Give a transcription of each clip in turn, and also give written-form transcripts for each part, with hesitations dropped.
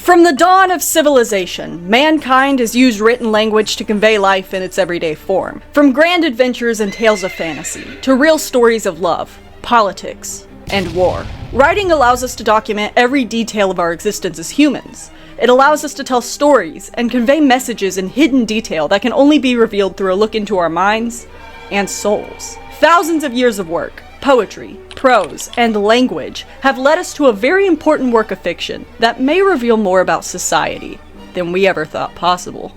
From the dawn of civilization, mankind has used written language to convey life in its everyday form. From grand adventures and tales of fantasy, to real stories of love, politics, and war. Writing allows us to document every detail of our existence as humans. It allows us to tell stories and convey messages in hidden detail that can only be revealed through a look into our minds and souls. Thousands of years of work, poetry, prose, and language have led us to a very important work of fiction that may reveal more about society than we ever thought possible.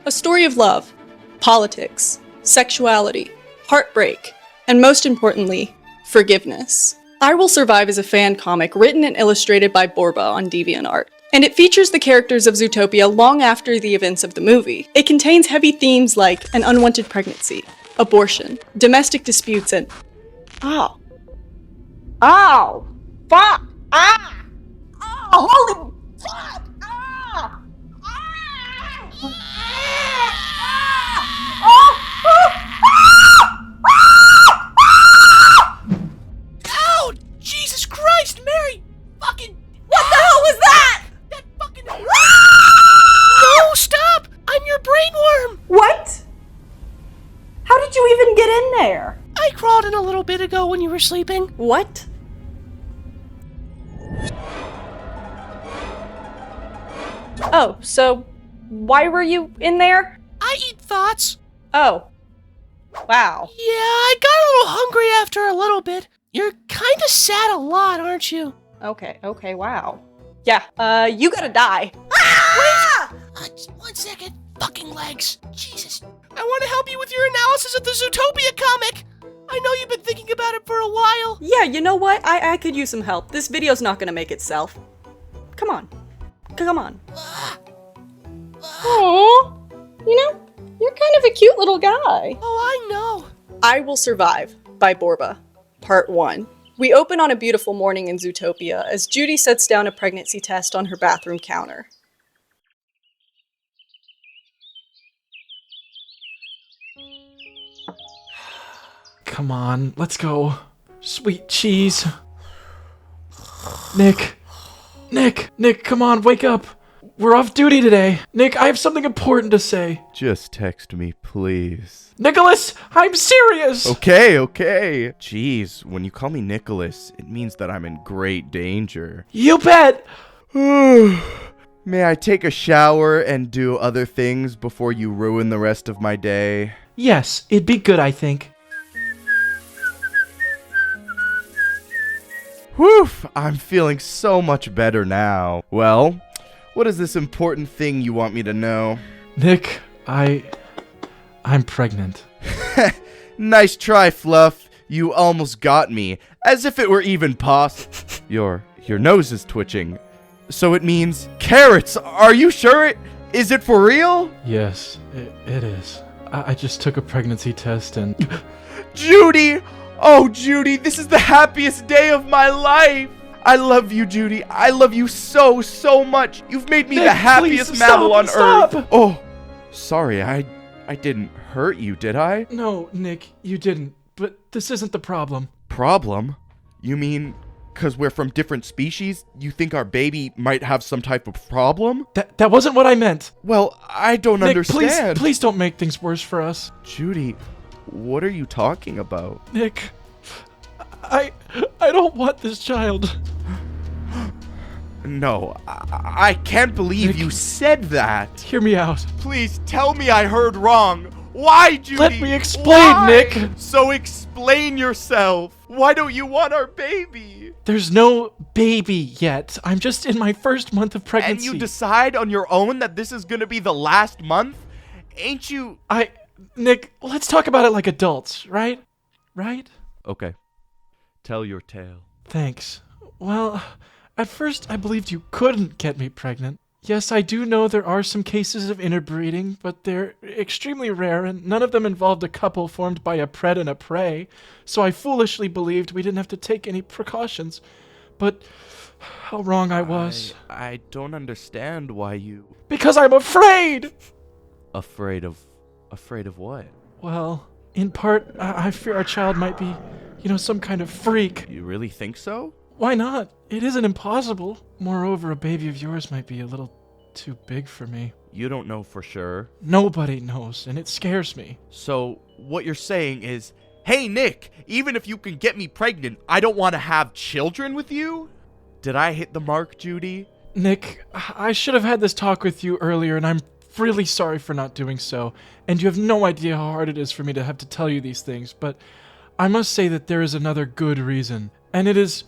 A story of love, politics, sexuality, heartbreak, and most importantly, forgiveness. I Will Survive is a fan comic written and illustrated by Borba on DeviantArt, and it features the characters of Zootopia long after the events of the movie. It contains heavy themes like an unwanted pregnancy, abortion, domestic disputes, and ow. Ow! Fuck! Ah! Oh, holy fuck! Ah! Ow! Jesus Christ, Mary! Fucking... What the hell was that? That fucking... No, stop! I'm your brainworm! What? How did you even get in there? I crawled in a little bit ago when you were sleeping. What? Oh, so why were you in there? I eat thoughts. Oh. Wow. Yeah, I got a little hungry after a little bit. You're kinda sad a lot, aren't you? Okay, wow. Yeah, you gotta die. Just 1 second. Fucking legs. Jesus. I want to help you with your analysis of the Zootopia comic. I know you've been thinking about it for a while. Yeah, you know what? I could use some help. This video's not gonna make itself. Come on. Come on. Aww. You know, you're kind of a cute little guy. Oh, I know. I Will Survive by Borba, Part 1. We open on a beautiful morning in Zootopia as Judy sets down a pregnancy test on her bathroom counter. Come on, let's go. Sweet cheese. Nick, come on, wake up. We're off duty today. Nick, I have something important to say. Just text me, please. Nicholas, I'm serious. Okay. Jeez, when you call me Nicholas, it means that I'm in great danger. You bet. May I take a shower and do other things before you ruin the rest of my day? Yes, it'd be good, I think. Whew, I'm feeling so much better now. Well, what is this important thing you want me to know? Nick, I'm pregnant. Nice try, Fluff. You almost got me, as if it were even possible. Your nose is twitching. So it means carrots. Are you sure is it for real? Yes, it is. I just took a pregnancy test and... Judy! Oh, Judy, this is the happiest day of my life. I love you, Judy. I love you so much. You've made me Nick, the happiest please, mammal on stop. Earth. Oh, sorry. I didn't hurt you, did I? No, Nick, you didn't. But this isn't the problem. Problem? You mean because we're from different species, you think our baby might have some type of problem? That wasn't what I meant. Well, I don't Nick, understand. please don't make things worse for us. Judy, what are you talking about? Nick, I don't want this child. No, I can't believe Nick, you said that. Hear me out. Please tell me I heard wrong. Why, Judy? Let me explain, Why? Nick. So explain yourself. Why don't you want our baby? There's no baby yet. I'm just in my first month of pregnancy. And you decide on your own that this is gonna be the last month? Ain't you... Nick, let's talk about it like adults, right? Right? Okay. Tell your tale. Thanks. Well, at first I believed you couldn't get me pregnant. Yes, I do know there are some cases of interbreeding, but they're extremely rare, and none of them involved a couple formed by a pred and a prey, so I foolishly believed we didn't have to take any precautions. But how wrong I was. I don't understand why you... Because I'm afraid! Afraid of what? Well, In part, I fear our child might be, some kind of freak. You really think so? Why not? It isn't impossible. Moreover, a baby of yours might be a little too big for me. You don't know for sure. Nobody knows, and it scares me. So, what you're saying is, hey Nick, even if you can get me pregnant, I don't want to have children with you? Did I hit the mark, Judy? Nick, I should have had this talk with you earlier, and I'm really sorry for not doing so. And you have no idea how hard it is for me to have to tell you these things, but I must say that there is another good reason, and it is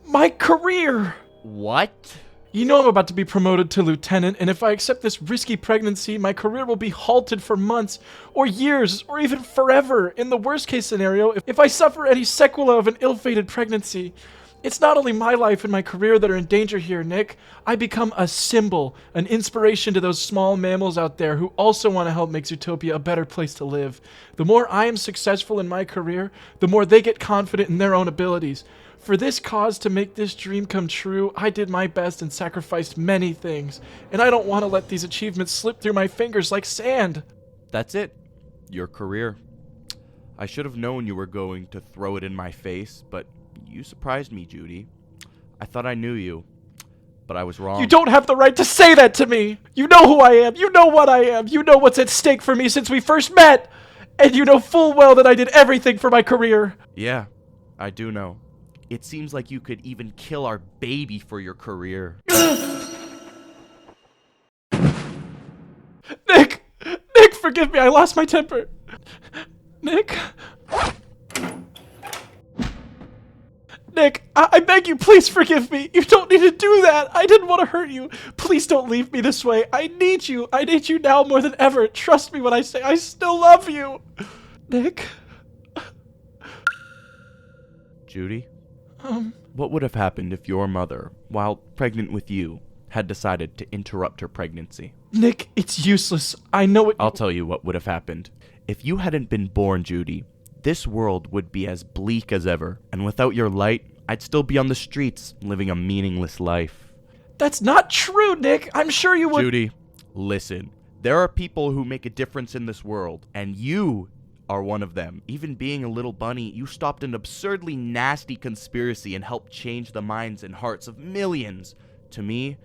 my career! What? You know I'm about to be promoted to lieutenant, and if I accept this risky pregnancy, my career will be halted for months, or years, or even forever. In the worst case scenario, if I suffer any sequela of an ill-fated pregnancy, it's not only my life and my career that are in danger here, Nick. I become a symbol, an inspiration to those small mammals out there who also want to help make Zootopia a better place to live. The more I am successful in my career, the more they get confident in their own abilities. For this cause, to make this dream come true, I did my best and sacrificed many things, and I don't want to let these achievements slip through my fingers like sand. That's it. Your career. I should have known you were going to throw it in my face, but you surprised me, Judy. I thought I knew you, but I was wrong. You don't have the right to say that to me! You know who I am, you know what I am, you know what's at stake for me since we first met! And you know full well that I did everything for my career! Yeah, I do know. It seems like you could even kill our baby for your career. Nick! Nick, forgive me, I lost my temper. Nick? Nick, I beg you, please forgive me. You don't need to do that. I didn't want to hurt you. Please don't leave me this way. I need you. I need you now more than ever. Trust me when I say I still love you. Nick? Judy? What would have happened if your mother, while pregnant with you, had decided to interrupt her pregnancy? Nick, it's useless. I know it. I'll tell you what would have happened. If you hadn't been born, Judy, this world would be as bleak as ever, and without your light, I'd still be on the streets, living a meaningless life. That's not true, Nick. I'm sure you would. Judy, listen. There are people who make a difference in this world, and you are one of them. Even being a little bunny, you stopped an absurdly nasty conspiracy and helped change the minds and hearts of millions. To me,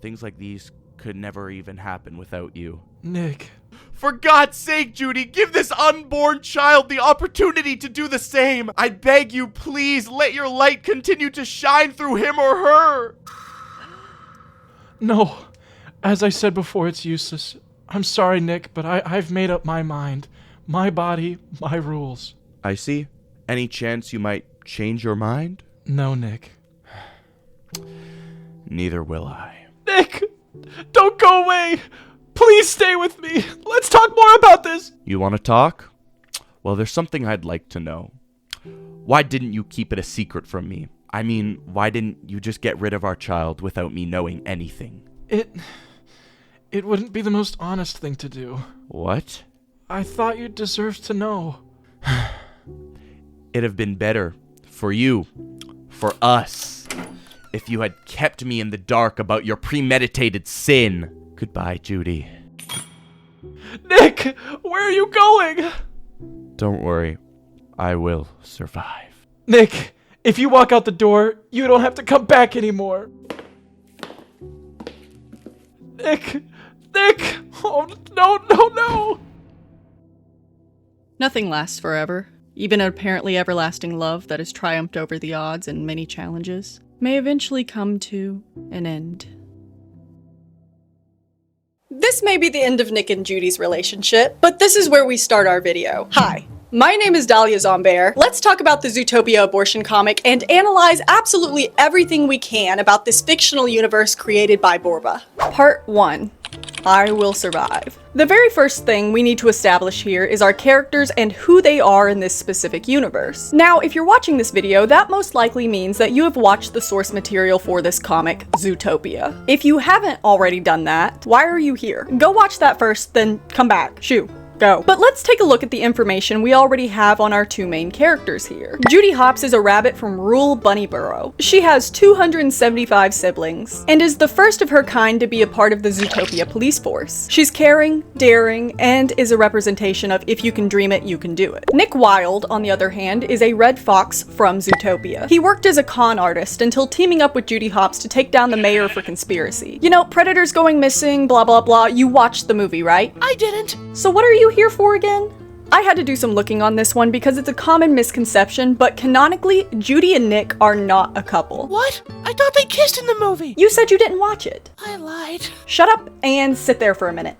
things like these could never even happen without you. Nick. For God's sake, Judy, give this unborn child the opportunity to do the same. I beg you, please, let your light continue to shine through him or her. No. As I said before, it's useless. I'm sorry, Nick, but I've made up my mind. My body, my rules. I see. Any chance you might change your mind? No, Nick. Neither will I. Nick! Don't go away! Please stay with me! Let's talk more about this! You want to talk? Well, there's something I'd like to know. Why didn't you keep it a secret from me? I mean, why didn't you just get rid of our child without me knowing anything? It wouldn't be the most honest thing to do. What? I thought you deserved to know. It'd have been better for you, for us, if you had kept me in the dark about your premeditated sin. Goodbye, Judy. Nick, where are you going? Don't worry, I will survive. Nick, if you walk out the door, you don't have to come back anymore. Nick! Oh, no! Nothing lasts forever. Even an apparently everlasting love that has triumphed over the odds and many challenges may eventually come to an end. This may be the end of Nick and Judy's relationship, but this is where we start our video. Hi, my name is Dolly Zombie-verse. Let's talk about the Zootopia abortion comic and analyze absolutely everything we can about this fictional universe created by Borba. Part 1. I will survive. The very first thing we need to establish here is our characters and who they are in this specific universe. Now, if you're watching this video, that most likely means that you have watched the source material for this comic, Zootopia. If you haven't already done that, why are you here? Go watch that first, then come back. Shoo. Go. But let's take a look at the information we already have on our two main characters here. Judy Hopps is a rabbit from rural Bunnyborough. She has 275 siblings, and is the first of her kind to be a part of the Zootopia police force. She's caring, daring, and is a representation of if you can dream it, you can do it. Nick Wilde, on the other hand, is a red fox from Zootopia. He worked as a con artist until teaming up with Judy Hopps to take down the mayor for conspiracy. You know, predators going missing, blah blah blah. You watched the movie, right? I didn't. So what are you here for again? I had to do some looking on this one because it's a common misconception, but canonically, Judy and Nick are not a couple. What? I thought they kissed in the movie. You said you didn't watch it. I lied. Shut up and sit there for a minute.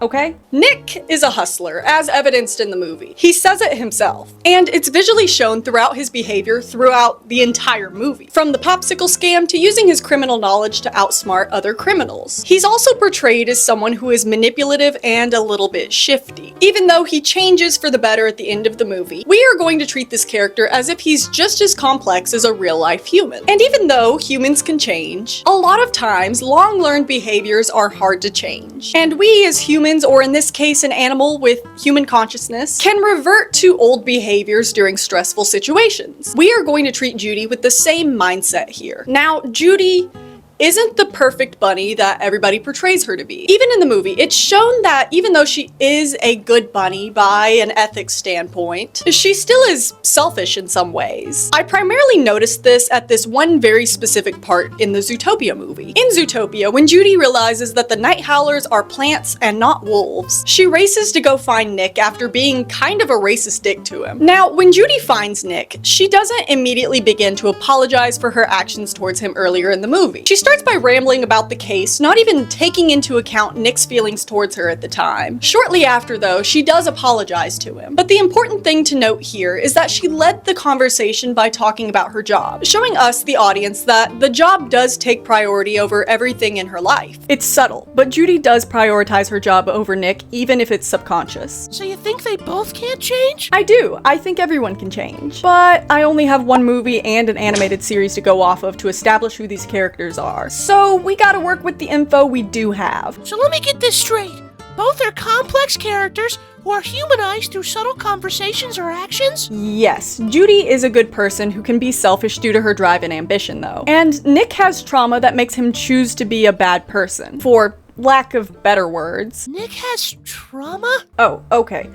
Okay? Nick is a hustler, as evidenced in the movie. He says it himself. And it's visually shown throughout his behavior throughout the entire movie. From the popsicle scam to using his criminal knowledge to outsmart other criminals. He's also portrayed as someone who is manipulative and a little bit shifty. Even though he changes for the better at the end of the movie, we are going to treat this character as if he's just as complex as a real-life human. And even though humans can change, a lot of times long-learned behaviors are hard to change. And we as humans, or in this case an animal with human consciousness, can revert to old behaviors during stressful situations. We are going to treat Judy with the same mindset here. Now, Judy isn't the perfect bunny that everybody portrays her to be. Even in the movie, it's shown that even though she is a good bunny by an ethics standpoint, she still is selfish in some ways. I primarily noticed this at this one very specific part in the Zootopia movie. In Zootopia, when Judy realizes that the night howlers are plants and not wolves, she races to go find Nick after being kind of a racist dick to him. Now, when Judy finds Nick, she doesn't immediately begin to apologize for her actions towards him earlier in the movie. She starts by rambling about the case, not even taking into account Nick's feelings towards her at the time. Shortly after, though, she does apologize to him. But the important thing to note here is that she led the conversation by talking about her job, showing us, the audience, that the job does take priority over everything in her life. It's subtle, but Judy does prioritize her job over Nick, even if it's subconscious. So you think they both can't change? I do. I think everyone can change. But I only have one movie and an animated series to go off of to establish who these characters are. So we gotta work with the info we do have. So let me get this straight. Both are complex characters who are humanized through subtle conversations or actions? Yes, Judy is a good person who can be selfish due to her drive and ambition, though. And Nick has trauma that makes him choose to be a bad person, for lack of better words. Nick has trauma? Oh, okay.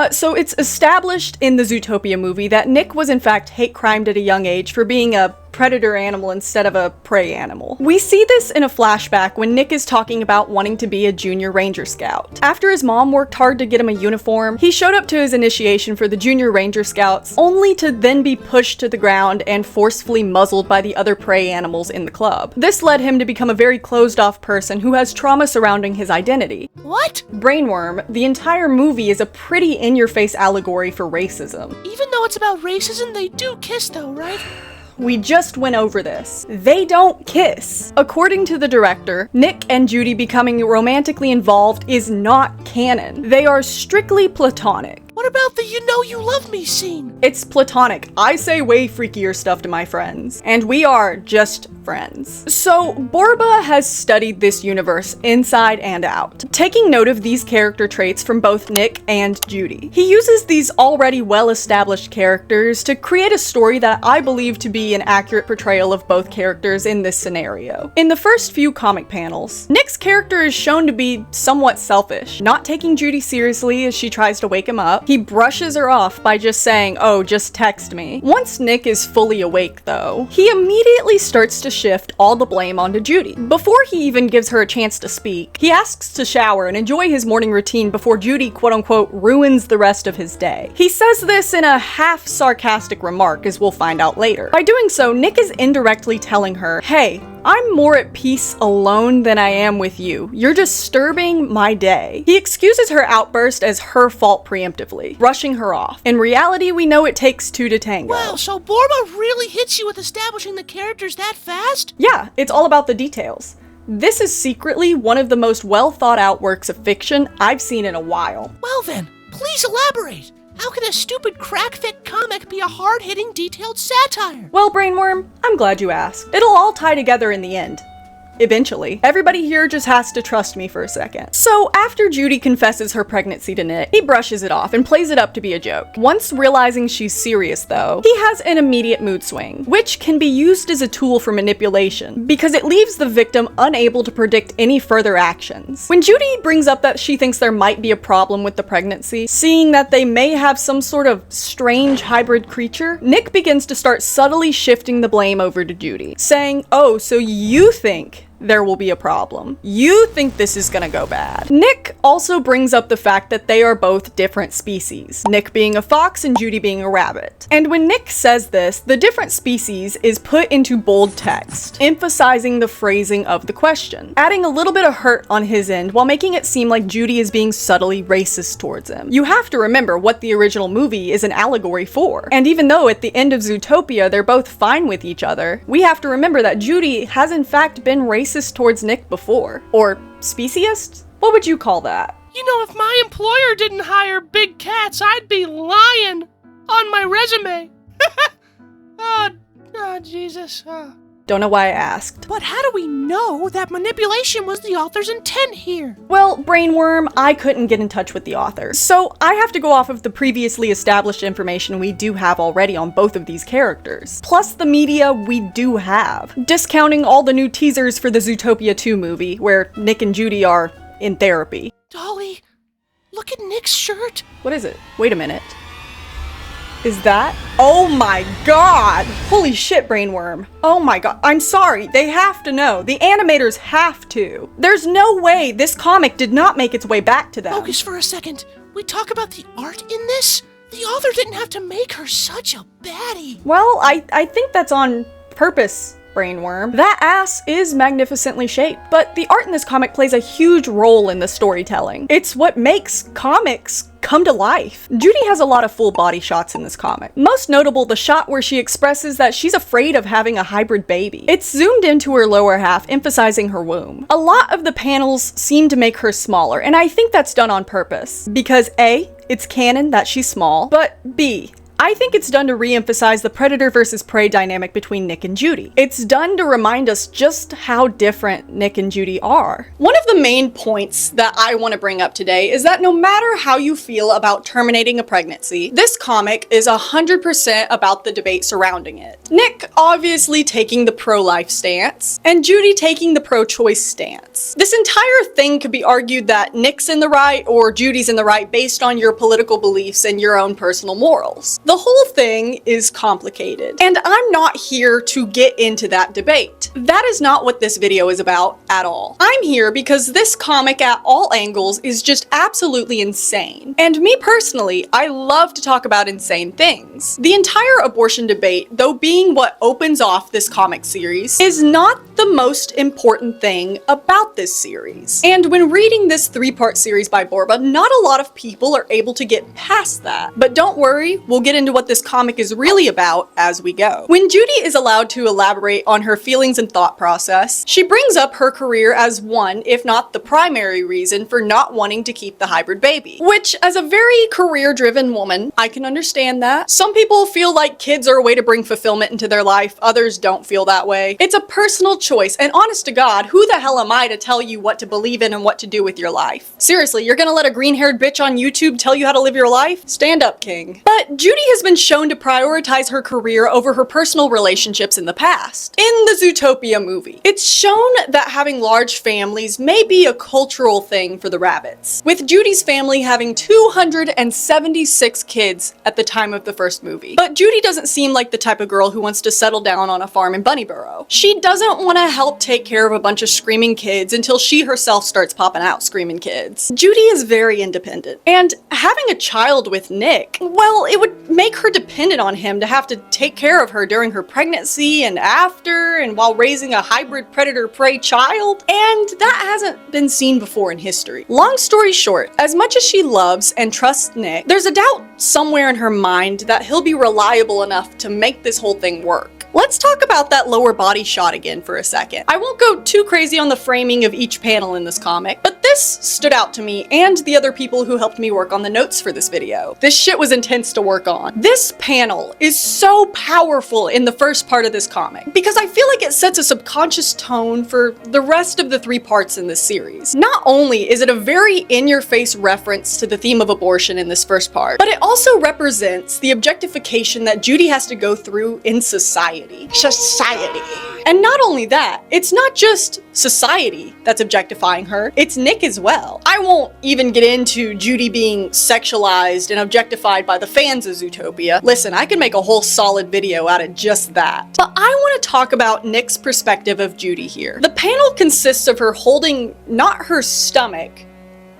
So it's established in the Zootopia movie that Nick was in fact hate crimed at a young age for being a predator animal instead of a prey animal. We see this in a flashback when Nick is talking about wanting to be a junior ranger scout. After his mom worked hard to get him a uniform, he showed up to his initiation for the junior ranger scouts, only to then be pushed to the ground and forcefully muzzled by the other prey animals in the club. This led him to become a very closed-off person who has trauma surrounding his identity. What? Brainworm, the entire movie is a pretty in-your-face allegory for racism. Even though it's about racism, they do kiss though, right? We just went over this. They don't kiss. According to the director, Nick and Judy becoming romantically involved is not canon. They are strictly platonic. What about the "you know you love me" scene? It's platonic. I say way freakier stuff to my friends. And we are just friends. So, Borba has studied this universe inside and out, taking note of these character traits from both Nick and Judy. He uses these already well-established characters to create a story that I believe to be an accurate portrayal of both characters in this scenario. In the first few comic panels, Nick's character is shown to be somewhat selfish, not taking Judy seriously as she tries to wake him up. He brushes her off by just saying, "Oh, just text me." Once Nick is fully awake, though, he immediately starts to shift all the blame onto Judy. Before he even gives her a chance to speak, he asks to shower and enjoy his morning routine before Judy quote-unquote ruins the rest of his day. He says this in a half-sarcastic remark, as we'll find out later. By doing so, Nick is indirectly telling her, "Hey, I'm more at peace alone than I am with you. You're disturbing my day." He excuses her outburst as her fault preemptively, brushing her off. In reality, we know it takes two to tango. Wow, so Borba really hits you with establishing the characters that fast? Yeah, it's all about the details. This is secretly one of the most well-thought-out works of fiction I've seen in a while. Well then, please elaborate. How can a stupid crack-fit comic be a hard-hitting, detailed satire? Well, Brainworm, I'm glad you asked. It'll all tie together in the end. eventually. Everybody here just has to trust me for a second. So after Judy confesses her pregnancy to Nick, he brushes it off and plays it up to be a joke. Once realizing she's serious though, he has an immediate mood swing, which can be used as a tool for manipulation because it leaves the victim unable to predict any further actions. When Judy brings up that she thinks there might be a problem with the pregnancy, seeing that they may have some sort of strange hybrid creature, Nick begins to start subtly shifting the blame over to Judy, saying, "Oh, so you think there will be a problem. You think this is gonna go bad." Nick also brings up the fact that they are both different species, Nick being a fox and Judy being a rabbit. And when Nick says this, the different species is put into bold text, emphasizing the phrasing of the question, adding a little bit of hurt on his end while making it seem like Judy is being subtly racist towards him. You have to remember what the original movie is an allegory for. And even though at the end of Zootopia they're both fine with each other, we have to remember that Judy has in fact been racist towards Nick before. Or speciest? What would you call that? You know, if my employer didn't hire big cats, I'd be lying on my resume. Oh, Jesus. Don't know why I asked. But how do we know that manipulation was the author's intent here? Well, Brainworm, I couldn't get in touch with the author, so I have to go off of the previously established information we do have already on both of these characters, plus the media we do have, discounting all the new teasers for the Zootopia 2 movie, where Nick and Judy are in therapy. Dolly, look at Nick's shirt. What is it? Wait a minute. Is that? Oh my god! Holy shit, Brainworm. Oh my god. I'm sorry. They have to know. The animators have to. There's no way this comic did not make its way back to them. Focus for a second. We talk about the art in this? The author didn't have to make her such a baddie. Well, I think that's on purpose, Brainworm. That ass is magnificently shaped, but the art in this comic plays a huge role in the storytelling. It's what makes comics come to life. Judy has a lot of full body shots in this comic. Most notable, the shot where she expresses that she's afraid of having a hybrid baby. It's zoomed into her lower half, emphasizing her womb. A lot of the panels seem to make her smaller, and I think that's done on purpose. Because A, it's canon that she's small, but B, I think it's done to re-emphasize the predator versus prey dynamic between Nick and Judy. It's done to remind us just how different Nick and Judy are. One of the main points that I want to bring up today is that no matter how you feel about terminating a pregnancy, this comic is 100% about the debate surrounding it. Nick obviously taking the pro-life stance, and Judy taking the pro-choice stance. This entire thing could be argued that Nick's in the right or Judy's in the right based on your political beliefs and your own personal morals. The whole thing is complicated, and I'm not here to get into that debate. That is not what this video is about at all. I'm here because this comic at all angles is just absolutely insane. And me personally, I love to talk about insane things. The entire abortion debate, though being what opens off this comic series, is not the most important thing about this series. And when reading this 3-part series by Borba, not a lot of people are able to get past that. But don't worry, we'll get into what this comic is really about as we go. When Judy is allowed to elaborate on her feelings and thought process, she brings up her career as one, if not the primary reason for not wanting to keep the hybrid baby. Which, as a very career-driven woman, I can understand that. Some people feel like kids are a way to bring fulfillment into their life, others don't feel that way. It's a personal choice, and honest to God, who the hell am I to tell you what to believe in and what to do with your life? Seriously, you're gonna let a green-haired bitch on YouTube tell you how to live your life? Stand up, king. But Judy has been shown to prioritize her career over her personal relationships in the past. In the Zootopia movie, it's shown that having large families may be a cultural thing for the rabbits, with Judy's family having 276 kids at the time of the first movie. But Judy doesn't seem like the type of girl who wants to settle down on a farm in Bunnyborough. She doesn't want to help take care of a bunch of screaming kids until she herself starts popping out screaming kids. Judy is very independent, and having a child with Nick, well, it would make her dependent on him to have to take care of her during her pregnancy and after, and while raising a hybrid predator-prey child, and that hasn't been seen before in history. Long story short, as much as she loves and trusts Nick, there's a doubt somewhere in her mind that he'll be reliable enough to make this whole thing work. Let's talk about that lower body shot again for a second. I won't go too crazy on the framing of each panel in this comic, but this stood out to me and the other people who helped me work on the notes for this video. This shit was intense to work on. This panel is so powerful in the first part of this comic because I feel like it sets a subconscious tone for the rest of the 3 parts in this series. Not only is it a very in-your-face reference to the theme of abortion in this first part, but it also represents the objectification that Judy has to go through in society. And not only that, it's not just society that's objectifying her, it's Nick as well. I won't even get into Judy being sexualized and objectified by the fans of Zootopia. Listen, I could make a whole solid video out of just that. But I want to talk about Nick's perspective of Judy here. The panel consists of her holding not her stomach,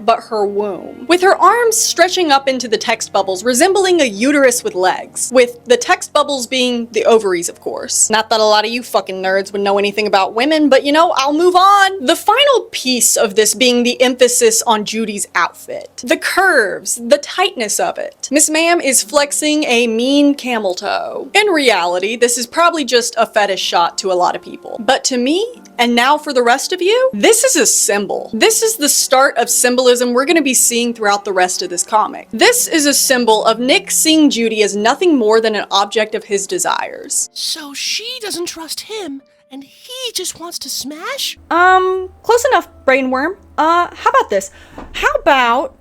but her womb, with her arms stretching up into the text bubbles, resembling a uterus with legs, with the text bubbles being the ovaries, of course. Not that a lot of you fucking nerds would know anything about women, but you know, I'll move on. The final piece of this being the emphasis on Judy's outfit. The curves, the tightness of it. Miss Ma'am is flexing a mean camel toe. In reality, this is probably just a fetish shot to a lot of people. But to me, and now for the rest of you, this is a symbol. This is the start of symbolism we're going to be seeing throughout the rest of this comic. This is a symbol of Nick seeing Judy as nothing more than an object of his desires. So she doesn't trust him, and he just wants to smash? Close enough, brainworm. How about this? How about,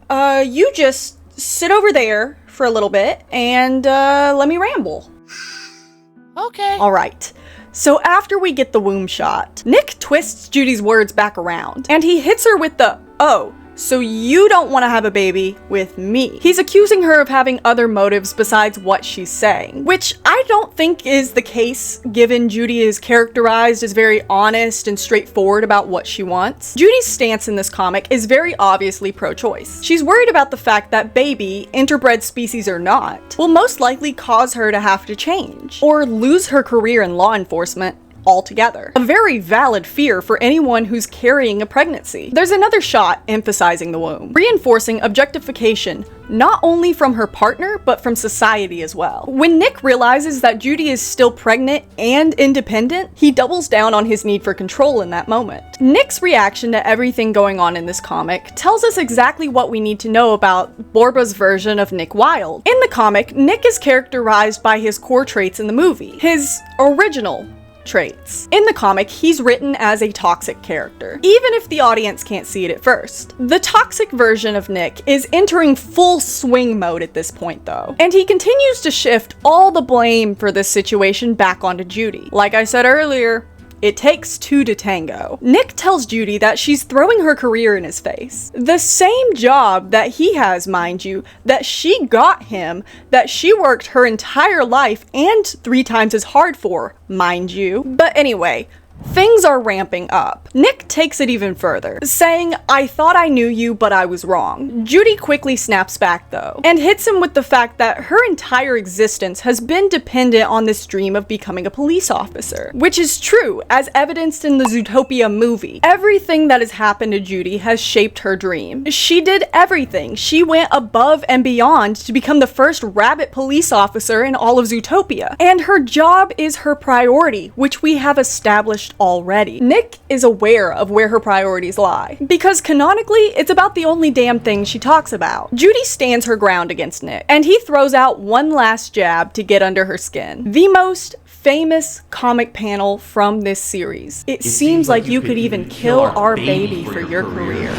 you just sit over there for a little bit and, let me ramble. Okay. Alright. So after we get the womb shot, Nick twists Judy's words back around, and he hits her with the, "Oh, so you don't want to have a baby with me." He's accusing her of having other motives besides what she's saying, which I don't think is the case given Judy is characterized as very honest and straightforward about what she wants. Judy's stance in this comic is very obviously pro-choice. She's worried about the fact that baby, interbred species or not, will most likely cause her to have to change, or lose her career in law enforcement altogether. A very valid fear for anyone who's carrying a pregnancy. There's another shot emphasizing the womb, reinforcing objectification not only from her partner, but from society as well. When Nick realizes that Judy is still pregnant and independent, he doubles down on his need for control in that moment. Nick's reaction to everything going on in this comic tells us exactly what we need to know about Borba's version of Nick Wilde. In the comic, Nick is characterized by his core traits in the movie, his original traits. In the comic, he's written as a toxic character, even if the audience can't see it at first. The toxic version of Nick is entering full swing mode at this point though, and he continues to shift all the blame for this situation back onto Judy. Like I said earlier, it takes 2 to tango. Nick tells Judy that she's throwing her career in his face. The same job that he has, mind you, that she got him, that she worked her entire life and 3 times as hard for, mind you. But anyway, things are ramping up. Nick takes it even further, saying, "I thought I knew you, but I was wrong." Judy quickly snaps back though, and hits him with the fact that her entire existence has been dependent on this dream of becoming a police officer. Which is true, as evidenced in the Zootopia movie. Everything that has happened to Judy has shaped her dream. She did everything. She went above and beyond to become the first rabbit police officer in all of Zootopia. And her job is her priority, which we have established already. Nick is aware of where her priorities lie, because canonically, it's about the only damn thing she talks about. Judy stands her ground against Nick, and he throws out one last jab to get under her skin. The most famous comic panel from this series. It seems like you could even kill our baby for your career.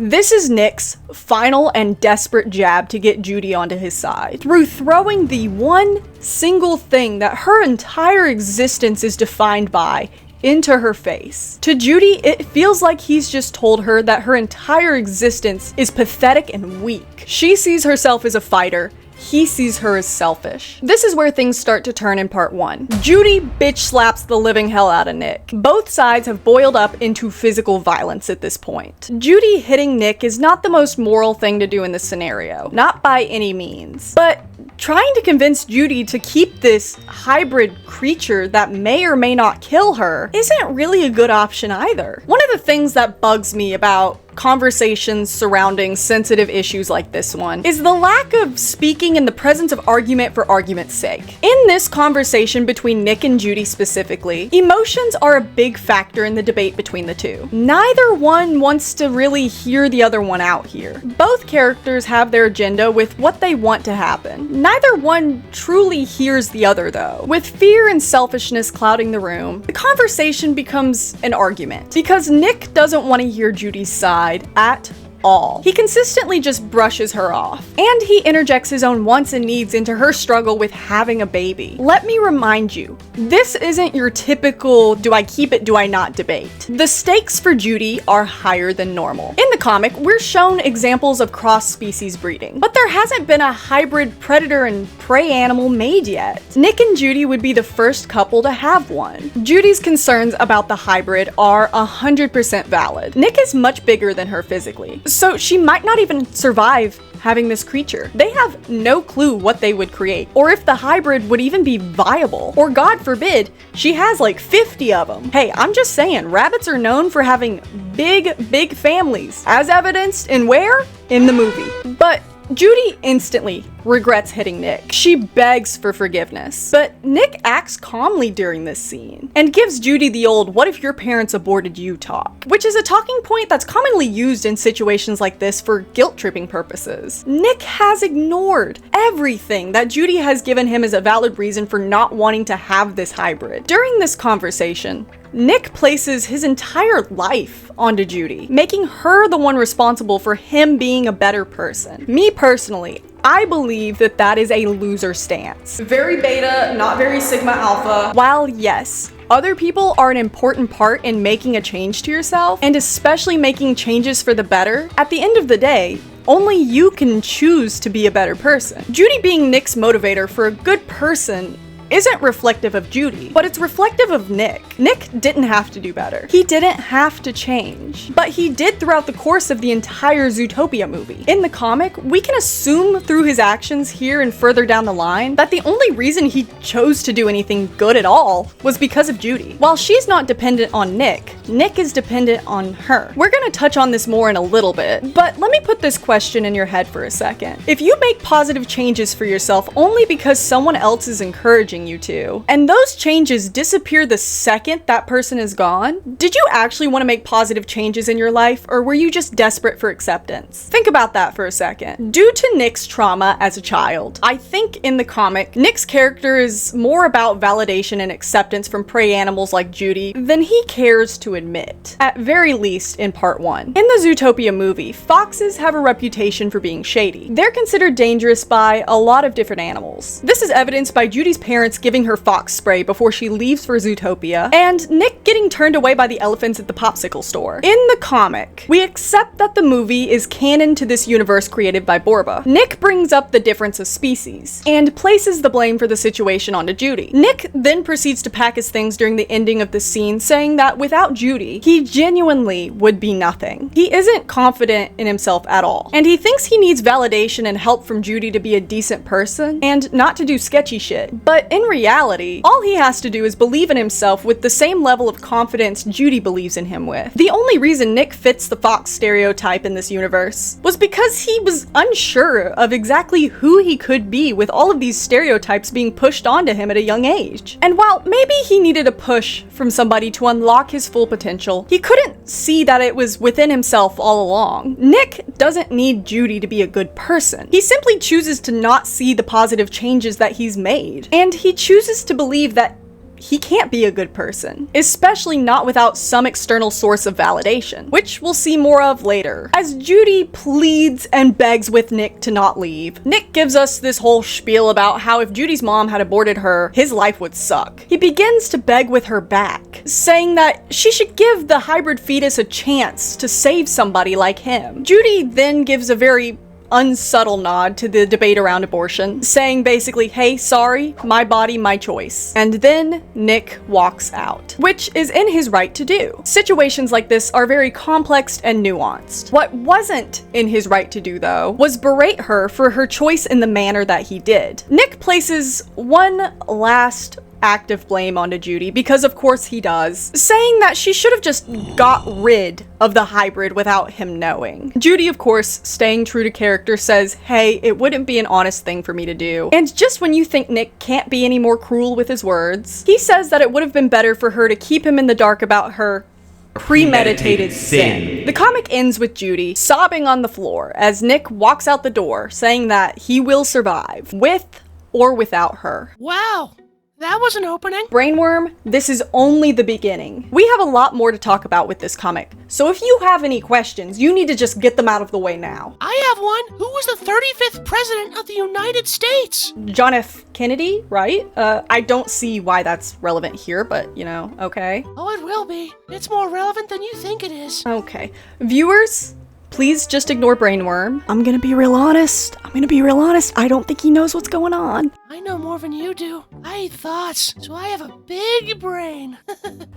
This is Nick's final and desperate jab to get Judy onto his side, through throwing the one single thing that her entire existence is defined by into her face. To Judy, it feels like he's just told her that her entire existence is pathetic and weak. She sees herself as a fighter. He sees her as selfish. This is where things start to turn in part 1. Judy bitch slaps the living hell out of Nick. Both sides have boiled up into physical violence at this point. Judy hitting Nick is not the most moral thing to do in this scenario, not by any means. But trying to convince Judy to keep this hybrid creature that may or may not kill her isn't really a good option either. One of the things that bugs me about conversations surrounding sensitive issues like this one is the lack of speaking in the presence of argument for argument's sake. In this conversation between Nick and Judy specifically, emotions are a big factor in the debate between the two. Neither one wants to really hear the other one out here. Both characters have their agenda with what they want to happen. Neither one truly hears the other though. With fear and selfishness clouding the room, the conversation becomes an argument because Nick doesn't want to hear Judy's side at all. He consistently just brushes her off, and he interjects his own wants and needs into her struggle with having a baby. Let me remind you, this isn't your typical do I keep it, do I not debate. The stakes for Judy are higher than normal. In the comic, we're shown examples of cross-species breeding, but there hasn't been a hybrid predator and prey animal made yet. Nick and Judy would be the first couple to have one. Judy's concerns about the hybrid are 100% valid. Nick is much bigger than her physically, so she might not even survive having this creature. They have no clue what they would create, or if the hybrid would even be viable, or God forbid, she has like 50 of them. Hey, I'm just saying, rabbits are known for having big families, as evidenced in where? In the movie. But Judy instantly regrets hitting Nick. She begs for forgiveness, but Nick acts calmly during this scene and gives Judy the old "what if your parents aborted you" talk, which is a talking point that's commonly used in situations like this for guilt-tripping purposes. Nick has ignored everything that Judy has given him as a valid reason for not wanting to have this hybrid. During this conversation, Nick places his entire life onto Judy, making her the one responsible for him being a better person. Me personally, I believe that that is a loser stance. Very beta, not very sigma alpha. While yes, other people are an important part in making a change to yourself, and especially making changes for the better, at the end of the day, only you can choose to be a better person. Judy being Nick's motivator for a good person isn't reflective of Judy, but it's reflective of Nick. Nick didn't have to do better. He didn't have to change, but he did throughout the course of the entire Zootopia movie. In the comic, we can assume through his actions here and further down the line that the only reason he chose to do anything good at all was because of Judy. While she's not dependent on Nick, Nick is dependent on her. We're gonna touch on this more in a little bit, but let me put this question in your head for a second. If you make positive changes for yourself only because someone else is encouraging you to, and those changes disappear the second that person is gone, did you actually want to make positive changes in your life, or were you just desperate for acceptance? Think about that for a second. Due to Nick's trauma as a child, I think in the comic, Nick's character is more about validation and acceptance from prey animals like Judy than he cares to admit, at very least in part 1. In the Zootopia movie, foxes have a reputation for being shady. They're considered dangerous by a lot of different animals. This is evidenced by Judy's parents giving her fox spray before she leaves for Zootopia, and Nick getting turned away by the elephants at the popsicle store. In the comic, we accept that the movie is canon to this universe created by Borba. Nick brings up the difference of species, and places the blame for the situation onto Judy. Nick then proceeds to pack his things during the ending of the scene, saying that without Judy, he genuinely would be nothing. He isn't confident in himself at all, and he thinks he needs validation and help from Judy to be a decent person, and not to do sketchy shit. But in reality, all he has to do is believe in himself with the same level of confidence Judy believes in him with. The only reason Nick fits the fox stereotype in this universe was because he was unsure of exactly who he could be with all of these stereotypes being pushed onto him at a young age. And while maybe he needed a push from somebody to unlock his full potential, he couldn't see that it was within himself all along. Nick doesn't need Judy to be a good person. He simply chooses to not see the positive changes that he's made. And he chooses to believe that he can't be a good person, especially not without some external source of validation, which we'll see more of later. As Judy pleads and begs with Nick to not leave, Nick gives us this whole spiel about how if Judy's mom had aborted her, his life would suck. He begins to beg with her back, saying that she should give the hybrid fetus a chance to save somebody like him. Judy then gives a very unsubtle nod to the debate around abortion, saying basically, hey, sorry, my body, my choice. And then Nick walks out, which is in his right to do. Situations like this are very complex and nuanced. What wasn't in his right to do, though, was berate her for her choice in the manner that he did. Nick places one last active blame onto Judy, because of course he does, saying that she should have just got rid of the hybrid without him knowing. Judy, of course, staying true to character, says, hey, it wouldn't be an honest thing for me to do. And just when you think Nick can't be any more cruel with his words, he says that it would have been better for her to keep him in the dark about her premeditated sin. The comic ends with Judy sobbing on the floor as Nick walks out the door, saying that he will survive, with or without her. Wow, that was an opening. Brainworm, this is only the beginning. We have a lot more to talk about with this comic, so if you have any questions, you need to just get them out of the way now. I have one. Who was the 35th president of the United States? John F. Kennedy, right? I don't see why that's relevant here, but, you know, okay. Oh, it will be. It's more relevant than you think it is. Okay. Viewers, please just ignore Brainworm. I'm gonna be real honest. I don't think he knows what's going on. I know more than you do. I eat thoughts, so I have a big brain.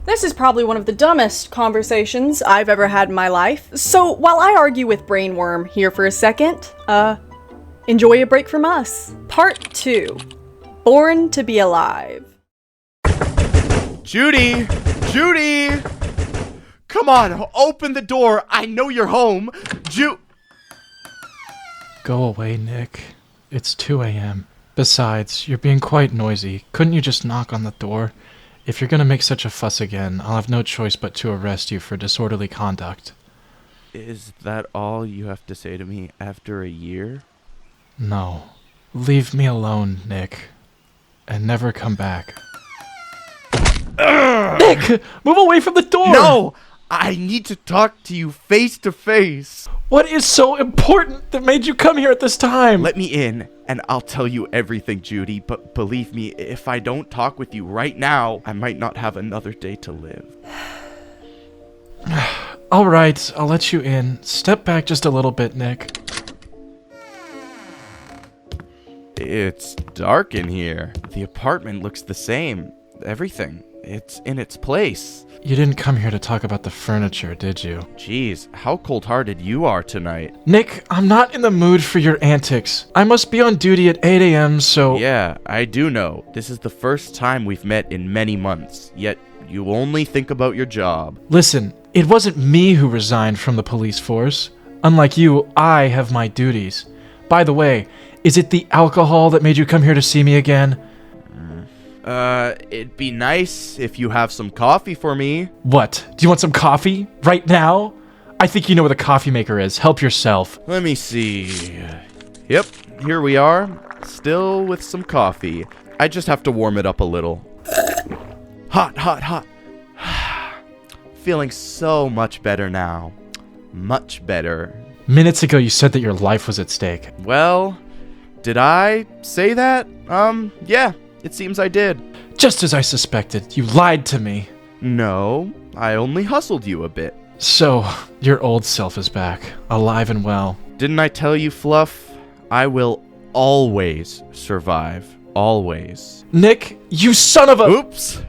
This is probably one of the dumbest conversations I've ever had in my life. So while I argue with Brainworm here for a second, enjoy a break from us. Part 2. Born to be Alive. Judy! Judy! Come on, open the door. I know you're home. Go away, Nick. It's 2 a.m. Besides, you're being quite noisy. Couldn't you just knock on the door? If you're gonna make such a fuss again, I'll have no choice but to arrest you for disorderly conduct. Is that all you have to say to me after a year? No. Leave me alone, Nick. And never come back. Nick! Move away from the door! No! I need to talk to you face to face. What is so important that made you come here at this time? Let me in, and I'll tell you everything, Judy. But believe me, if I don't talk with you right now, I might not have another day to live. All right, I'll let you in. Step back just a little bit, Nick. It's dark in here. The apartment looks the same. Everything. It's in its place. You didn't come here to talk about the furniture, did you? Jeez, how cold-hearted you are tonight. Nick, I'm not in the mood for your antics. I must be on duty at 8 a.m., so... Yeah, I do know. This is the first time we've met in many months, yet you only think about your job. Listen, it wasn't me who resigned from the police force. Unlike you, I have my duties. By the way, is it the alcohol that made you come here to see me again? It'd be nice if you have some coffee for me. What? Do you want some coffee? Right now? I think you know where the coffee maker is. Help yourself. Let me see. Yep, here we are. Still with some coffee. I just have to warm it up a little. Hot, hot, hot. Feeling so much better now. Much better. Minutes ago you said that your life was at stake. Well, did I say that? Yeah. It seems I did. Just as I suspected, you lied to me. No, I only hustled you a bit. So, your old self is back, alive and well. Didn't I tell you, Fluff? I will always survive. Always. Nick, you son of a— Oops.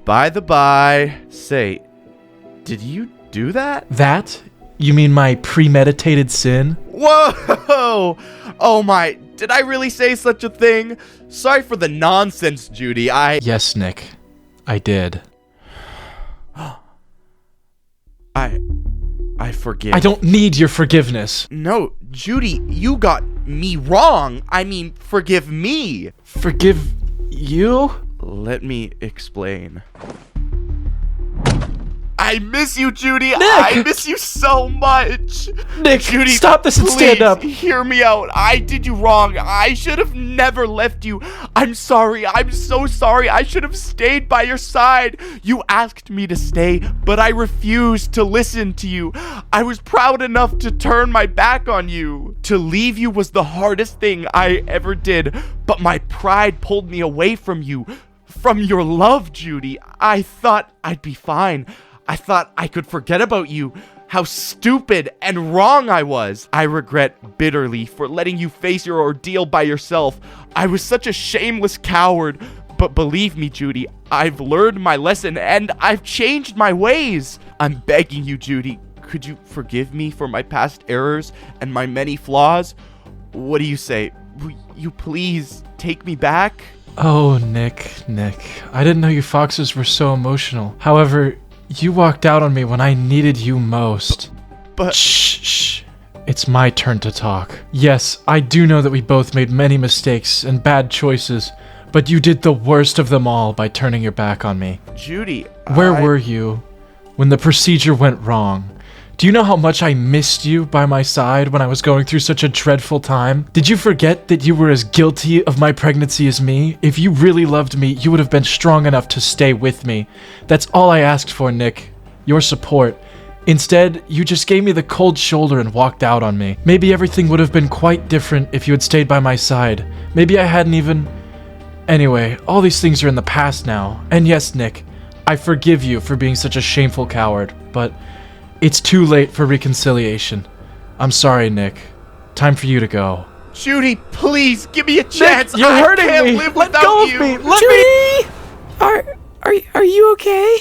By the by. Say, did you do that? That? You mean my premeditated sin? Whoa! Oh my, did I really say such a thing? Sorry for the nonsense, Judy. Yes, Nick. I did. I forgive. I don't need your forgiveness. No, Judy, you got me wrong. I mean, forgive me. Forgive you? Let me explain. I miss you, Judy. Nick! I miss you so much. Nick, Judy, stop this and stand up. Hear me out. I did you wrong. I should have never left you. I'm sorry. I'm so sorry. I should have stayed by your side. You asked me to stay, but I refused to listen to you. I was proud enough to turn my back on you. To leave you was the hardest thing I ever did, but my pride pulled me away from you. From your love, Judy. I thought I'd be fine. I thought I could forget about you, how stupid and wrong I was. I regret bitterly for letting you face your ordeal by yourself. I was such a shameless coward. But believe me, Judy, I've learned my lesson and I've changed my ways. I'm begging you, Judy, could you forgive me for my past errors and my many flaws? What do you say? Will you please take me back? Oh, Nick. I didn't know you foxes were so emotional. However, you walked out on me when I needed you most. But... Shh. It's my turn to talk. Yes, I do know that we both made many mistakes and bad choices, but you did the worst of them all by turning your back on me. Judy, Where were you when the procedure went wrong? Do you know how much I missed you by my side when I was going through such a dreadful time? Did you forget that you were as guilty of my pregnancy as me? If you really loved me, you would have been strong enough to stay with me. That's all I asked for, Nick. Your support. Instead, you just gave me the cold shoulder and walked out on me. Maybe everything would have been quite different if you had stayed by my side. Maybe I hadn't even... Anyway, all these things are in the past now. And yes, Nick, I forgive you for being such a shameful coward, but... It's too late for reconciliation. I'm sorry, Nick. Time for you to go. Judy, please give me a chance. Nick, you're hurting I can't me. live Let without go you. of me. Let Judy! Are you okay?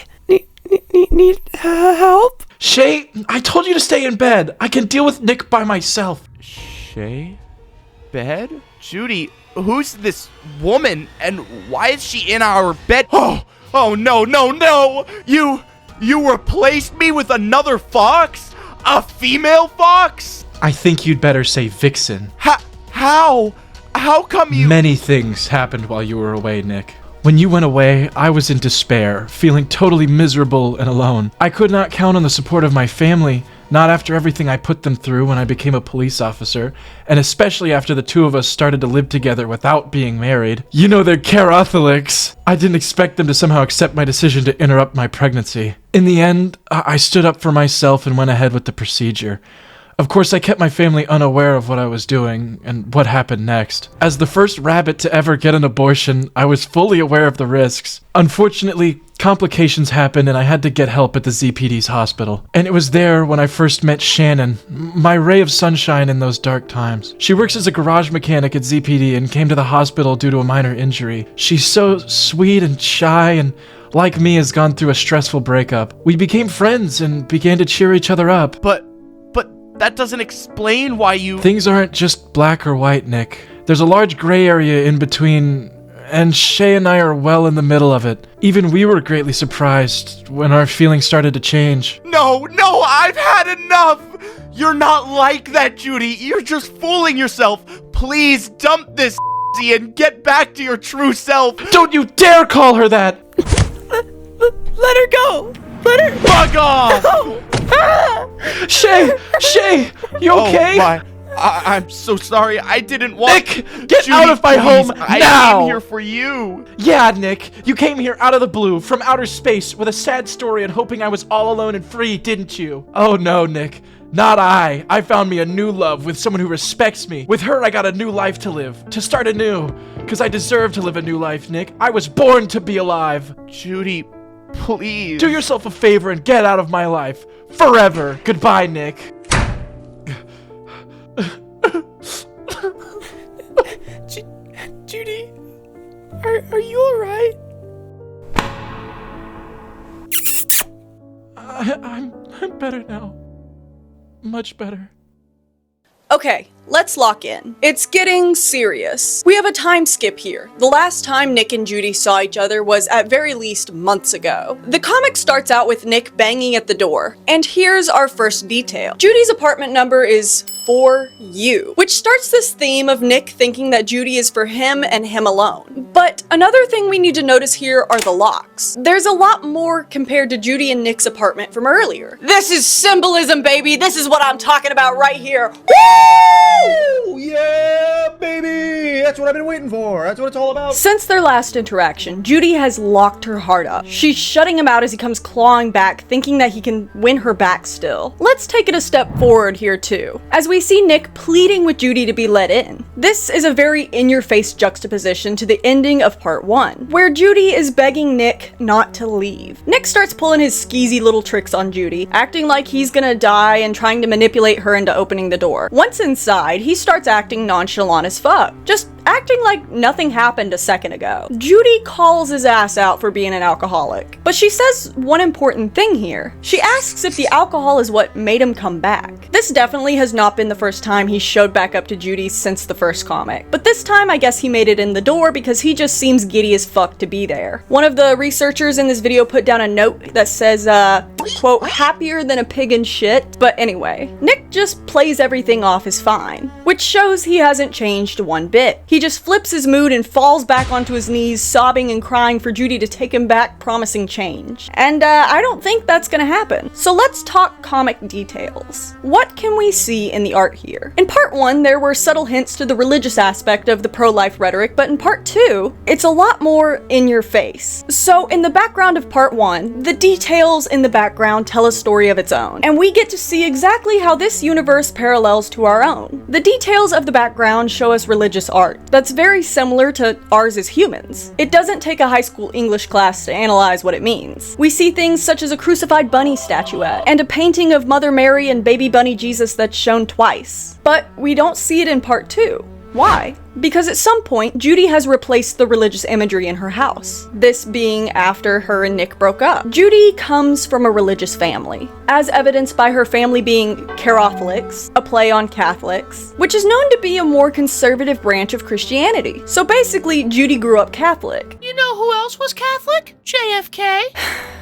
Need help? Shay, I told you to stay in bed. I can deal with Nick by myself. Shay? Bed? Judy, who's this woman and why is she in our bed? Oh no. You replaced me with another fox? A female fox? I think you'd better say Vixen. How? How come you... Many things happened while you were away, Nick. When you went away, I was in despair, feeling totally miserable and alone. I could not count on the support of my family, not after everything I put them through when I became a police officer, and especially after the two of us started to live together without being married. You know, they're Catholics. I didn't expect them to somehow accept my decision to interrupt my pregnancy. In the end, I stood up for myself and went ahead with the procedure. Of course, I kept my family unaware of what I was doing and what happened next. As the first rabbit to ever get an abortion, I was fully aware of the risks. Unfortunately, complications happened and I had to get help at the ZPD's hospital. And it was there when I first met Shannon, my ray of sunshine in those dark times. She works as a garage mechanic at ZPD and came to the hospital due to a minor injury. She's so sweet and shy and, like me, has gone through a stressful breakup. We became friends and began to cheer each other up. But that doesn't explain why you... Things aren't just black or white, Nick. There's a large gray area in between, and Shay and I are well in the middle of it. Even we were greatly surprised when our feelings started to change. No, I've had enough! You're not like that, Judy. You're just fooling yourself. Please dump this and get back to your true self. Don't you dare call her that! Let her go! Let her... Fuck off! go! Shay, you okay? Oh my, I'm so sorry. I didn't want... Nick, get Judy, out of my please, home now! now! I came here for you. Yeah, Nick, you came here out of the blue, from outer space, with a sad story and hoping I was all alone and free, didn't you? Oh no, Nick. Not I. I found me a new love with someone who respects me. With her, I got a new life to live, to start anew. Because I deserve to live a new life, Nick. I was born to be alive. Judy, please. Do yourself a favor and get out of my life. Forever. Goodbye, Nick. Judy, are you alright? I'm better now. Much better. Okay, let's lock in. It's getting serious. We have a time skip here. The last time Nick and Judy saw each other was at very least months ago. The comic starts out with Nick banging at the door, and here's our first detail. Judy's apartment number is 4U, which starts this theme of Nick thinking that Judy is for him and him alone. But another thing we need to notice here are the locks. There's a lot more compared to Judy and Nick's apartment from earlier. This is symbolism, baby! This is what I'm talking about right here. Woo! Yeah, baby! That's what I've been waiting for. That's what it's all about. Since their last interaction, Judy has locked her heart up. She's shutting him out as he comes clawing back, thinking that he can win her back still. Let's take it a step forward here too, as we see Nick pleading with Judy to be let in. This is a very in-your-face juxtaposition to the ending of part 1, where Judy is begging Nick not to leave. Nick starts pulling his skeezy little tricks on Judy, acting like he's gonna die and trying to manipulate her into opening the door. Once inside, he starts acting nonchalant as fuck, just acting like nothing happened a second ago. Judy calls his ass out for being an alcoholic, but she says one important thing here. She asks if the alcohol is what made him come back. This definitely has not been the first time he showed back up to Judy since the first comic, but this time I guess he made it in the door because he just seems giddy as fuck to be there. One of the researchers in this video put down a note that says, quote, happier than a pig in shit. But anyway, Nick just plays everything off as fine, which shows he hasn't changed one bit. He just flips his mood and falls back onto his knees, sobbing and crying for Judy to take him back, promising change. And I don't think that's gonna happen. So let's talk comic details. What can we see in the art here? In part 1, there were subtle hints to the religious aspect of the pro-life rhetoric, but in part 2, it's a lot more in your face. So in the background of part 1, the details in the background tell a story of its own, and we get to see exactly how this universe parallels to our own. The details of the background show us religious art that's very similar to ours as humans. It doesn't take a high school English class to analyze what it means. We see things such as a crucified bunny statuette, and a painting of Mother Mary and baby bunny Jesus that's shown twice. But we don't see it in part 2. Why? Because at some point, Judy has replaced the religious imagery in her house. This being after her and Nick broke up. Judy comes from a religious family, as evidenced by her family being Catholics, a play on Catholics, which is known to be a more conservative branch of Christianity. So basically, Judy grew up Catholic. You know who else was Catholic? JFK.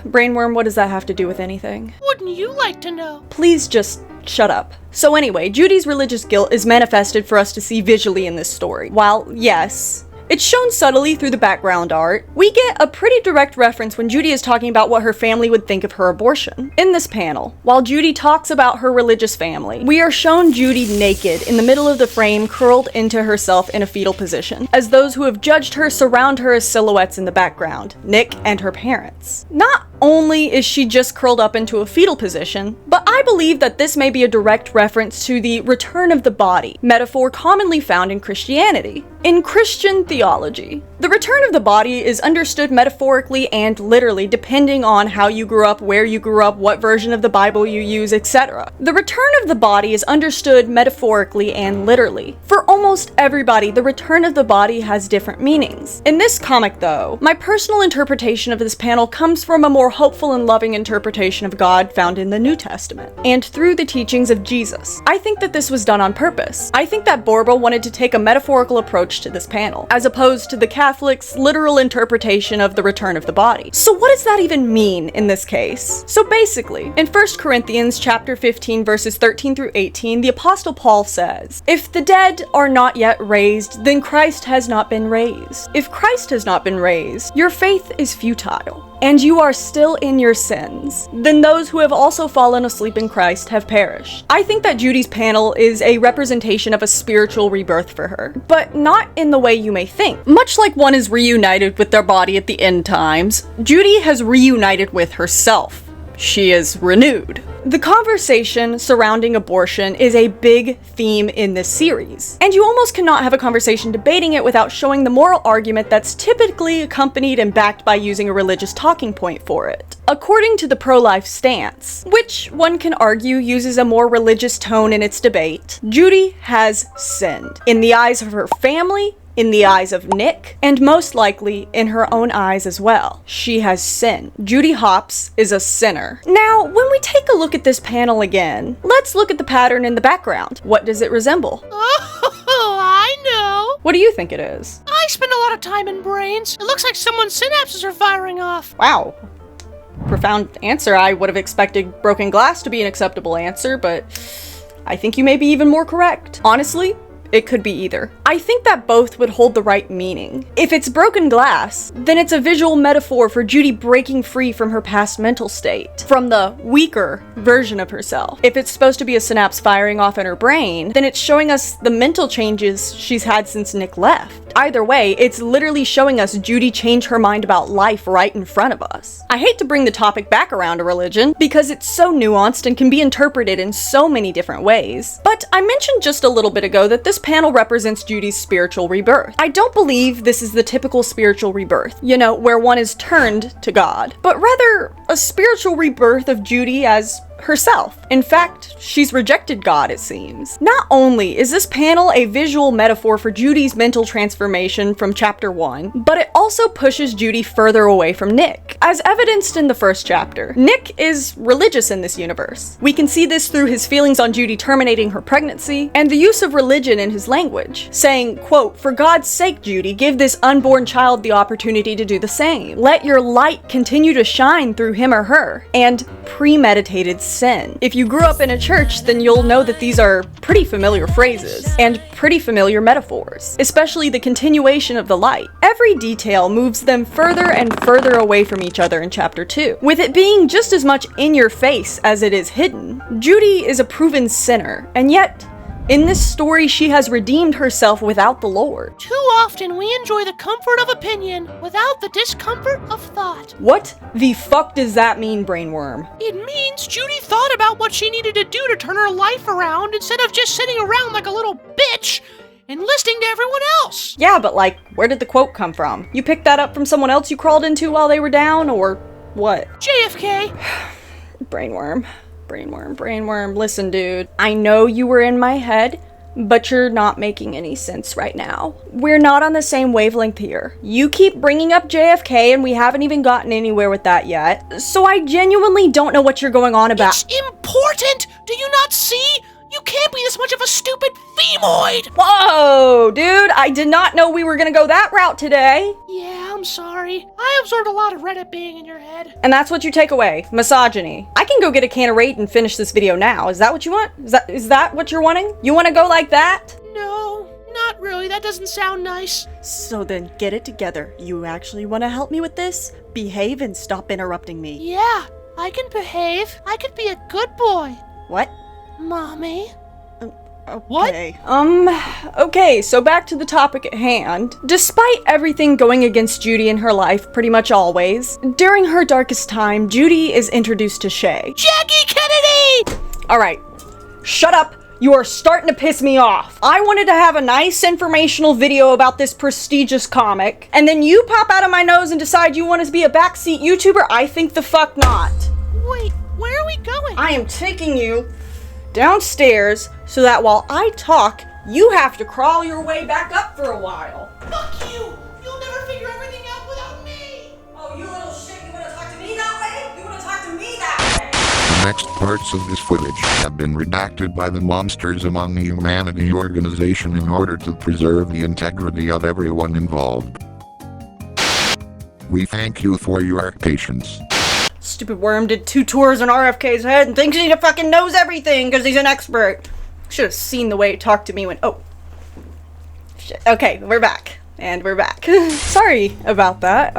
Brainworm, what does that have to do with anything? Wouldn't you like to know? Please just shut up. So anyway, Judy's religious guilt is manifested for us to see visually in this story. While, yes, it's shown subtly through the background art, we get a pretty direct reference when Judy is talking about what her family would think of her abortion. In this panel, while Judy talks about her religious family, we are shown Judy naked in the middle of the frame, curled into herself in a fetal position, as those who have judged her surround her as silhouettes in the background, Nick and her parents. Not only is she just curled up into a fetal position, but I believe that this may be a direct reference to the return of the body, metaphor commonly found in Christianity. In Christian theology, the return of the body is understood metaphorically and literally depending on how you grew up, where you grew up, what version of the Bible you use, etc. The return of the body is understood metaphorically and literally. For almost everybody, the return of the body has different meanings. In this comic though, my personal interpretation of this panel comes from a more hopeful and loving interpretation of God found in the New Testament, and through the teachings of Jesus. I think that this was done on purpose. I think that Borba wanted to take a metaphorical approach to this panel, as opposed to the Catholics' literal interpretation of the return of the body. So what does that even mean in this case? So basically, in 1 Corinthians chapter 15 verses 13 through 18, the Apostle Paul says, "If the dead are not yet raised, then Christ has not been raised. If Christ has not been raised, your faith is futile, and you are still in your sins. Then those who have also fallen asleep in Christ have perished." I think that Judy's panel is a representation of a spiritual rebirth for her, but not in the way you may think. Much like one is reunited with their body at the end times, Judy has reunited with herself. She is renewed. The conversation surrounding abortion is a big theme in this series, and you almost cannot have a conversation debating it without showing the moral argument that's typically accompanied and backed by using a religious talking point for it. According to the pro-life stance, which one can argue uses a more religious tone in its debate, Judy has sinned. In the eyes of her family, in the eyes of Nick, and most likely in her own eyes as well. She has sinned. Judy Hopps is a sinner. Now, when we take a look at this panel again, let's look at the pattern in the background. What does it resemble? Oh, I know. What do you think it is? I spend a lot of time in brains. It looks like someone's synapses are firing off. Wow. Profound answer. I would have expected broken glass to be an acceptable answer, but I think you may be even more correct. Honestly, it could be either. I think that both would hold the right meaning. If it's broken glass, then it's a visual metaphor for Judy breaking free from her past mental state, from the weaker version of herself. If it's supposed to be a synapse firing off in her brain, then it's showing us the mental changes she's had since Nick left. Either way, it's literally showing us Judy change her mind about life right in front of us. I hate to bring the topic back around to religion, because it's so nuanced and can be interpreted in so many different ways. But I mentioned just a little bit ago that this panel represents Judy's spiritual rebirth. I don't believe this is the typical spiritual rebirth, you know, where one is turned to God, but rather a spiritual rebirth of Judy as herself. In fact, she's rejected God, it seems. Not only is this panel a visual metaphor for Judy's mental transformation from chapter 1, but it also pushes Judy further away from Nick. As evidenced in the first chapter, Nick is religious in this universe. We can see this through his feelings on Judy terminating her pregnancy, and the use of religion in his language, saying, quote, "For God's sake, Judy, give this unborn child the opportunity to do the same. Let your light continue to shine through him or her," and premeditated sin. If you grew up in a church, then you'll know that these are pretty familiar phrases, and pretty familiar metaphors, especially the continuation of the light. Every detail moves them further and further away from each other in chapter 2, with it being just as much in your face as it is hidden. Judy is a proven sinner, and yet, in this story, she has redeemed herself without the Lord. Too often we enjoy the comfort of opinion without the discomfort of thought. What the fuck does that mean, Brainworm? It means Judy thought about what she needed to do to turn her life around instead of just sitting around like a little bitch and listening to everyone else. Yeah, but like, where did the quote come from? You picked that up from someone else you crawled into while they were down, or what? JFK. Brainworm. Brainworm. Listen, dude. I know you were in my head, but you're not making any sense right now. We're not on the same wavelength here. You keep bringing up JFK, and we haven't even gotten anywhere with that yet. So I genuinely don't know what you're going on about. It's important! Do you not see? You can't be this much of a stupid femoid! Whoa, dude, I did not know we were gonna go that route today. Yeah, I'm sorry. I absorbed a lot of Reddit being in your head. And that's what you take away, misogyny. I can go get a can of Raid and finish this video now. Is that what you want? Is that what you're wanting? You wanna go like that? No, not really. That doesn't sound nice. So then get it together. You actually wanna help me with this? Behave and stop interrupting me. Yeah, I can behave. I could be a good boy. What? Mommy? Okay. Okay, so back to the topic at hand. Despite everything going against Judy in her life pretty much always, during her darkest time, Judy is introduced to Shay. Jackie Kennedy! Alright, shut up. You are starting to piss me off. I wanted to have a nice informational video about this prestigious comic, and then you pop out of my nose and decide you want to be a backseat YouTuber? I think the fuck not. Wait, where are we going? I am taking you downstairs so that while I talk, you have to crawl your way back up for a while. Fuck you! You'll never figure everything out without me! Oh, you little shit, you wanna talk to me that way? You wanna talk to me that way? The next parts of this footage have been redacted by the Monsters Among Humanity organization in order to preserve the integrity of everyone involved. We thank you for your patience. Stupid worm did 2 tours on RFK's head and thinks he fucking knows everything because he's an expert. Should have seen the way it talked to me when, oh. Shit. Okay, we're back. And we're back. Sorry about that.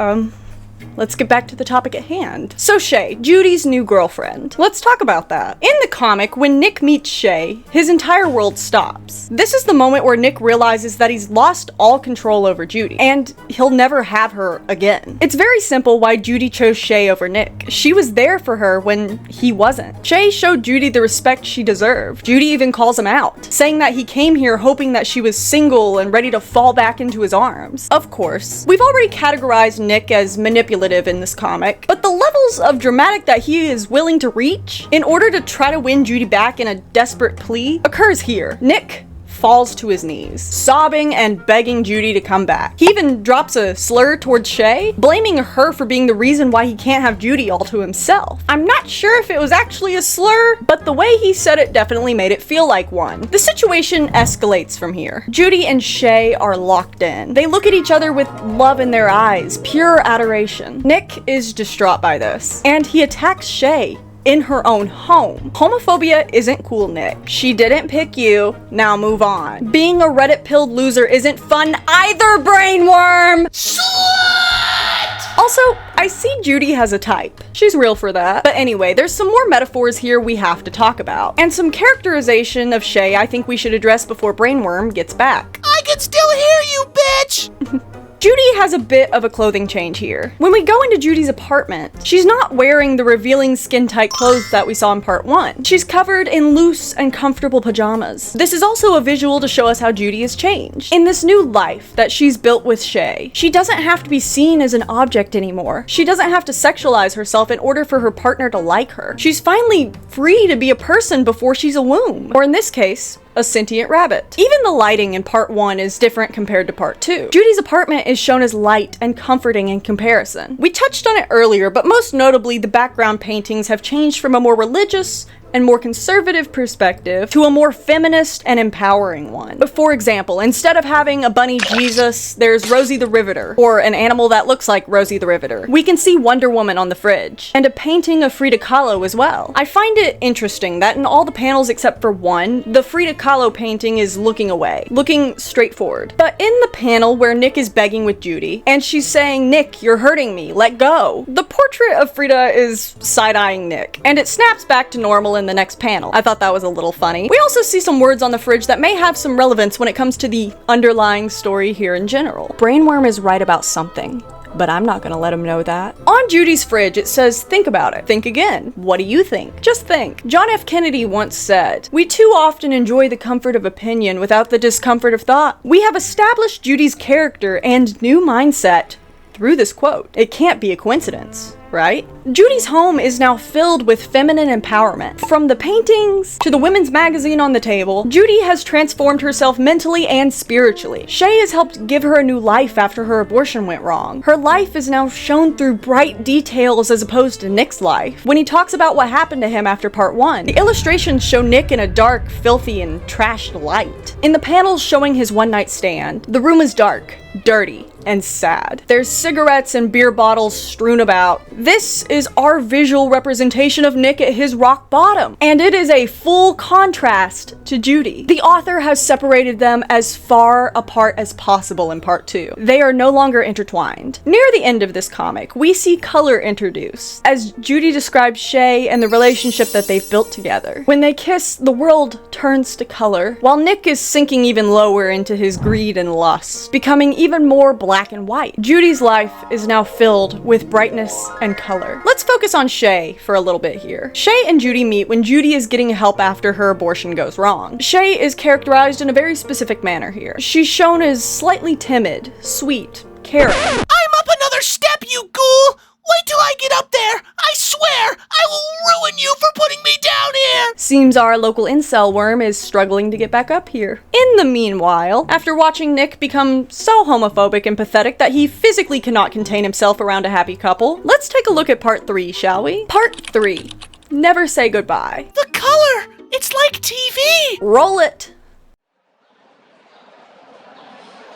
Let's get back to the topic at hand. So Shay, Judy's new girlfriend. Let's talk about that. In the comic, when Nick meets Shay, his entire world stops. This is the moment where Nick realizes that he's lost all control over Judy, and he'll never have her again. It's very simple why Judy chose Shay over Nick. She was there for her when he wasn't. Shay showed Judy the respect she deserved. Judy even calls him out, saying that he came here hoping that she was single and ready to fall back into his arms. Of course, we've already categorized Nick as manipulative in this comic, but the levels of dramatic that he is willing to reach in order to try to win Judy back in a desperate plea occurs here. Nick falls to his knees, sobbing and begging Judy to come back. He even drops a slur towards Shay, blaming her for being the reason why he can't have Judy all to himself. I'm not sure if it was actually a slur, but the way he said it definitely made it feel like one. The situation escalates from here. Judy and Shay are locked in. They look at each other with love in their eyes, pure adoration. Nick is distraught by this, and he attacks Shay in her own home. Homophobia isn't cool, Nick. She didn't pick you, now move on. Being a Reddit-pilled loser isn't fun either, Brainworm! Slut! Also, I see Judy has a type. She's real for that. But anyway, there's some more metaphors here we have to talk about. And some characterization of Shay I think we should address before Brainworm gets back. I can still hear you, bitch! Judy has a bit of a clothing change here. When we go into Judy's apartment, she's not wearing the revealing skin-tight clothes that we saw in part 1. She's covered in loose and comfortable pajamas. This is also a visual to show us how Judy has changed. In this new life that she's built with Shay, she doesn't have to be seen as an object anymore. She doesn't have to sexualize herself in order for her partner to like her. She's finally free to be a person before she's a womb. Or in this case, a sentient rabbit. Even the lighting in part 1 is different compared to part 2. Judy's apartment is shown as light and comforting in comparison. We touched on it earlier, but most notably the background paintings have changed from a more religious and more conservative perspective to a more feminist and empowering one. But for example, instead of having a bunny Jesus, there's Rosie the Riveter, or an animal that looks like Rosie the Riveter. We can see Wonder Woman on the fridge, and a painting of Frida Kahlo as well. I find it interesting that in all the panels except for one, the Frida Kahlo painting is looking away, looking straight forward. But in the panel where Nick is begging with Judy, and she's saying, "Nick, you're hurting me, let go," the portrait of Frida is side-eyeing Nick, and it snaps back to normal in the next panel. I thought that was a little funny. We also see some words on the fridge that may have some relevance when it comes to the underlying story here in general. Brainworm is right about something, but I'm not gonna let him know that. On Judy's fridge, it says, "Think about it. Think again. What do you think? Just think." John F. Kennedy once said, "We too often enjoy the comfort of opinion without the discomfort of thought." We have established Judy's character and new mindset through this quote. It can't be a coincidence, right? Judy's home is now filled with feminine empowerment. From the paintings to the women's magazine on the table, Judy has transformed herself mentally and spiritually. Shay has helped give her a new life after her abortion went wrong. Her life is now shown through bright details as opposed to Nick's life. When he talks about what happened to him after part 1, the illustrations show Nick in a dark, filthy, and trashed light. In the panels showing his one-night stand, the room is dark, dirty, and sad. There's cigarettes and beer bottles strewn about. This is our visual representation of Nick at his rock bottom, and it is a full contrast to Judy. The author has separated them as far apart as possible in part 2. They are no longer intertwined. Near the end of this comic, we see color introduced, as Judy describes Shay and the relationship that they've built together. When they kiss, the world turns to color, while Nick is sinking even lower into his greed and lust, becoming even more black and white. Judy's life is now filled with brightness and color. Let's focus on Shay for a little bit here. Shay and Judy meet when Judy is getting help after her abortion goes wrong. Shay is characterized in a very specific manner here. She's shown as slightly timid, sweet, caring. I'm up another step, you ghoul! Wait till I get up there! I swear, I will ruin you for putting me down here! Seems our local incel worm is struggling to get back up here. In the meanwhile, after watching Nick become so homophobic and pathetic that he physically cannot contain himself around a happy couple, let's take a look at part 3, shall we? Part 3. Never say goodbye. The color! It's like TV! Roll it!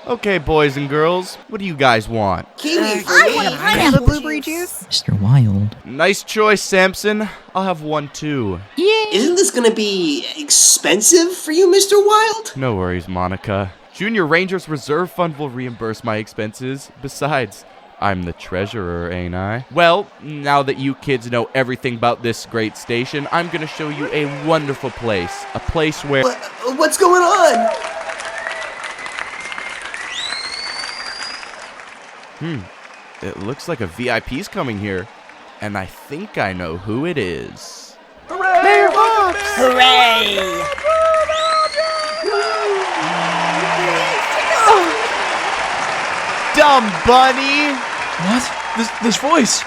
Okay, boys and girls, what do you guys want? I want pineapple blueberry juice. Mr. Wild. Nice choice, Samson. I'll have one too. Isn't this gonna be expensive for you, Mr. Wild? No worries, Monica. Junior Rangers Reserve Fund will reimburse my expenses. Besides, I'm the treasurer, ain't I? Well, now that you kids know everything about this great station, I'm gonna show you a wonderful place. A place where... What's going on? It looks like a VIP's coming here. And I think I know who it is. Mayor Fox! Hooray! Dumb bunny! What? This voice.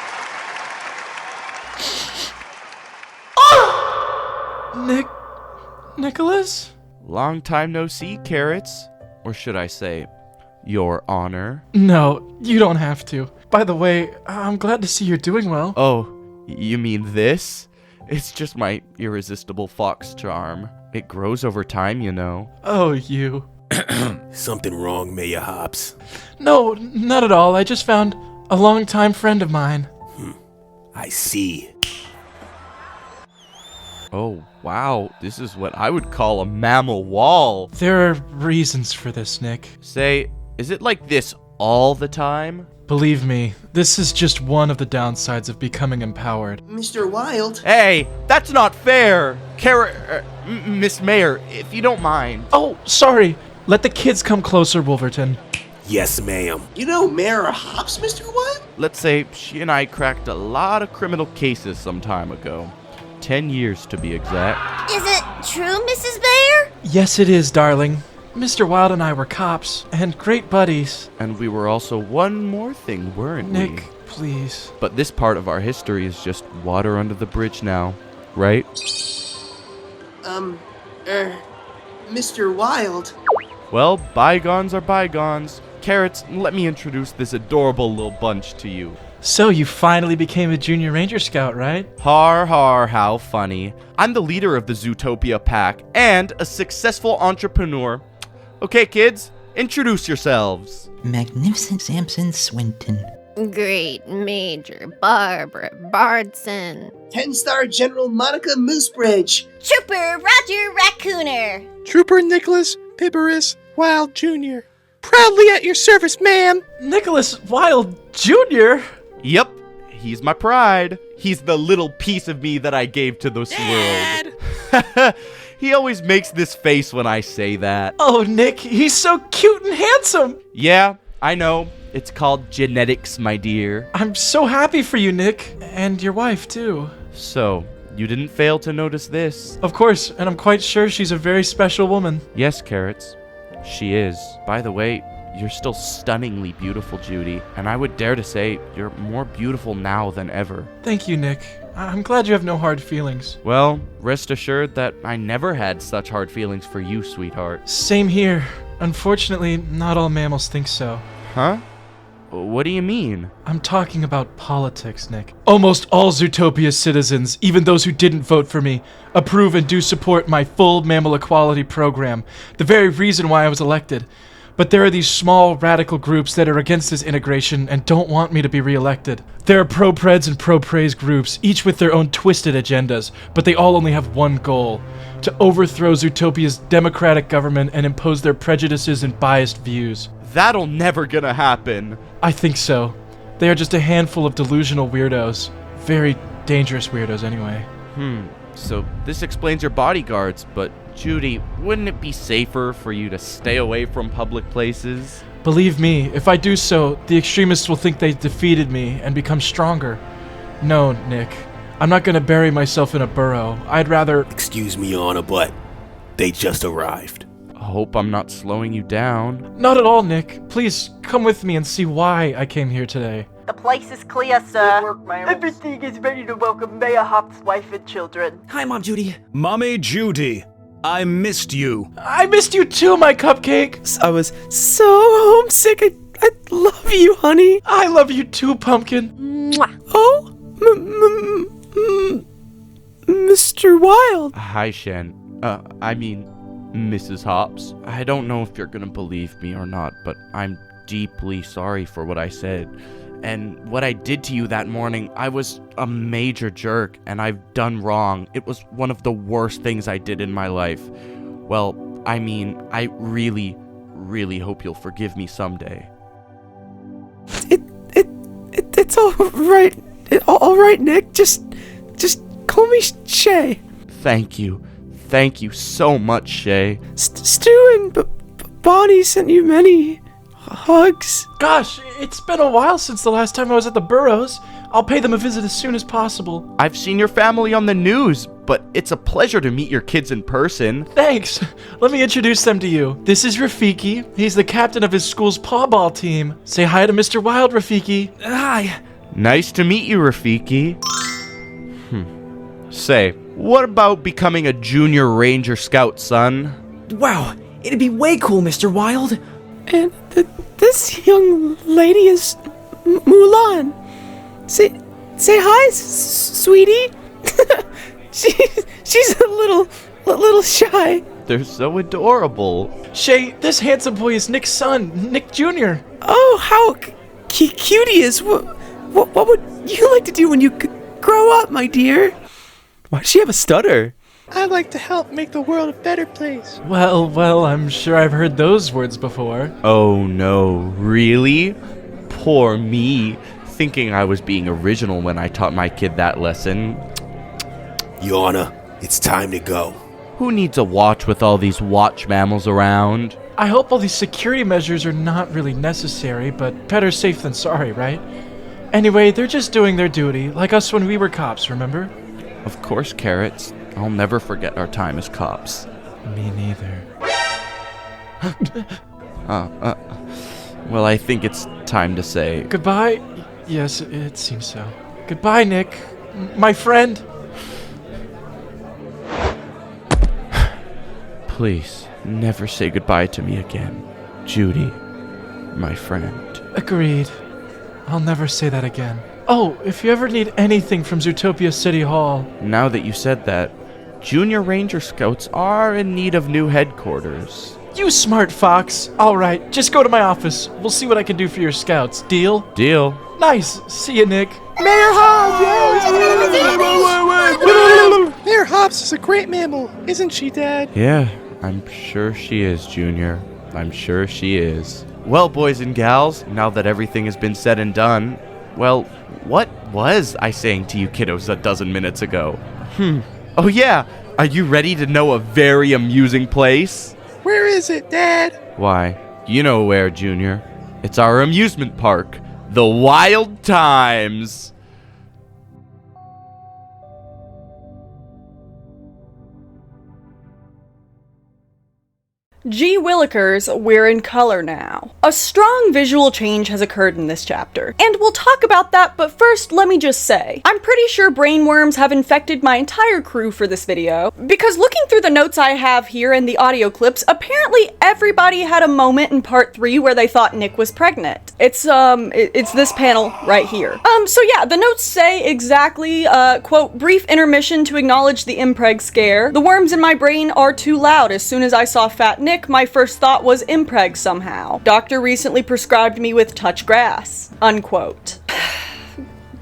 Nicholas? Long time no see, Carrots. Or should I say, Your Honor? No, you don't have to. By the way, I'm glad to see you're doing well. Oh, you mean this? It's just my irresistible fox charm. It grows over time, you know. Oh, you. Something wrong, Mayor Hobbs? No, not at all. I just found a longtime friend of mine. I see. Oh, wow. This is what I would call a mammal wall. There are reasons for this, Nick. Say, is it like this all the time? Believe me, this is just one of the downsides of becoming empowered. Mr. Wild? Hey, that's not fair. Miss Mayor, if you don't mind. Oh, sorry. Let the kids come closer, Wolverton. Yes, ma'am. You know Mayor Hops, Mr. Wild? Let's say she and I cracked a lot of criminal cases some time ago. 10 years to be exact. Is it true, Mrs. Bear? Yes, it is, darling. Mr. Wilde and I were cops, and great buddies. And we were also one more thing, weren't we? Nick, please. But this part of our history is just water under the bridge now, right? Mr. Wild. Well, bygones are bygones. Carrots, let me introduce this adorable little bunch to you. So you finally became a junior ranger scout, right? Har har, how funny. I'm the leader of the Zootopia pack and a successful entrepreneur. Okay, kids, introduce yourselves. Magnificent Samson Swinton. Great Major Barbara Bardson. 10-star General Monica Moosebridge. Trooper Roger Raccooner. Trooper Nicholas Pibarus Wild Jr. Proudly at your service, ma'am. Nicholas Wilde Jr.? Yep, he's my pride. He's the little piece of me that I gave to this world. He always makes this face when I say that. Oh, Nick, he's so cute and handsome. Yeah, I know. It's called genetics, my dear. I'm so happy for you, Nick. And your wife, too. So, you didn't fail to notice this. Of course, and I'm quite sure she's a very special woman. Yes, Carrots. She is. By the way, you're still stunningly beautiful, Judy. And I would dare to say you're more beautiful now than ever. Thank you, Nick. I'm glad you have no hard feelings. Well, rest assured that I never had such hard feelings for you, sweetheart. Same here. Unfortunately, not all mammals think so. Huh? What do you mean? I'm talking about politics, Nick. Almost all Zootopia's citizens, even those who didn't vote for me, approve and do support my full mammal equality program, the very reason why I was elected. But there are these small, radical groups that are against this integration and don't want me to be reelected. There are pro-preds and pro-praise groups, each with their own twisted agendas, but they all only have one goal: to overthrow Zootopia's democratic government and impose their prejudices and biased views. That'll never gonna happen. I think so. They are just a handful of delusional weirdos. Very dangerous weirdos, anyway. So this explains your bodyguards, but Judy, wouldn't it be safer for you to stay away from public places? Believe me, if I do so, the extremists will think they defeated me and become stronger. No, Nick. I'm not gonna bury myself in a burrow. I'd rather— Excuse me, Your Honor, but they just arrived. I hope I'm not slowing you down. Not at all, Nick. Please, come with me and see why I came here today. The place is clear, sir. Everything is ready to welcome Mayor Hop's wife and children. Hi, Mom Judy. Mommy Judy, I missed you. I missed you too, my cupcake. I was so homesick. I love you, honey. I love you too, Pumpkin. Mwah. Oh, Mr. Wild. Hi, Shen. Mrs. Hops. I don't know if you're gonna believe me or not, but I'm deeply sorry for what I said. And what I did to you that morning, I was a major jerk, and I've done wrong. It was one of the worst things I did in my life. Well, I really, really hope you'll forgive me someday. It's all right. All right, Nick. Just call me Shay. Thank you. Thank you so much, Shay. Stu and Bonnie sent you many hugs. Gosh, it's been a while since the last time I was at the Burrows. I'll pay them a visit as soon as possible. I've seen your family on the news, but it's a pleasure to meet your kids in person. Thanks. Let me introduce them to you. This is Rafiki. He's the captain of his school's paw ball team. Say hi to Mr. Wild, Rafiki. Hi. Nice to meet you, Rafiki. Say, what about becoming a junior ranger scout, son? Wow, it'd be way cool, Mr. Wild. And this young lady is Mulan. Say hi, sweetie. she's a little shy. They're so adorable. Shay, this handsome boy is Nick's son, Nick Jr. Oh, how cute he is. What would you like to do when you grow up, my dear? Why does she have a stutter? I'd like to help make the world a better place. Well, I'm sure I've heard those words before. Oh no, really? Poor me, thinking I was being original when I taught my kid that lesson. Your Honor, it's time to go. Who needs a watch with all these watch mammals around? I hope all these security measures are not really necessary, but better safe than sorry, right? Anyway, they're just doing their duty, like us when we were cops, remember? Of course, Carrots. I'll never forget our time as cops. Me neither. Well, I think it's time to say... Goodbye? Yes, it seems so. Goodbye, Nick. My friend. Please, never say goodbye to me again. Judy, my friend. Agreed. I'll never say that again. Oh, if you ever need anything from Zootopia City Hall... Now that you said that, Junior Ranger Scouts are in need of new headquarters. You smart fox. All right, just go to my office. We'll see what I can do for your scouts. Deal? Deal. Nice. See you, Nick. Mayor Hobbs! Mayor Hobbs is a great mammal, isn't she, Dad? Yeah, I'm sure she is, Junior. I'm sure she is. Well, boys and gals, now that everything has been said and done, well, what was I saying to you kiddos a dozen minutes ago? Oh yeah, are you ready to know a very amusing place? Where is it, Dad? Why, you know where, Junior. It's our amusement park, the Wild Times. Gee Willikers, we're in color now. A strong visual change has occurred in this chapter, and we'll talk about that, but first let me just say, I'm pretty sure brainworms have infected my entire crew for this video, because looking through the notes I have here and the audio clips, apparently everybody had a moment in part 3 where they thought Nick was pregnant. It's this panel right here. So yeah, the notes say exactly, quote, brief intermission to acknowledge the impreg scare. The worms in my brain are too loud. As soon as I saw Fat Nick, my first thought was impreg somehow. Doctor recently prescribed me with touch grass. Unquote.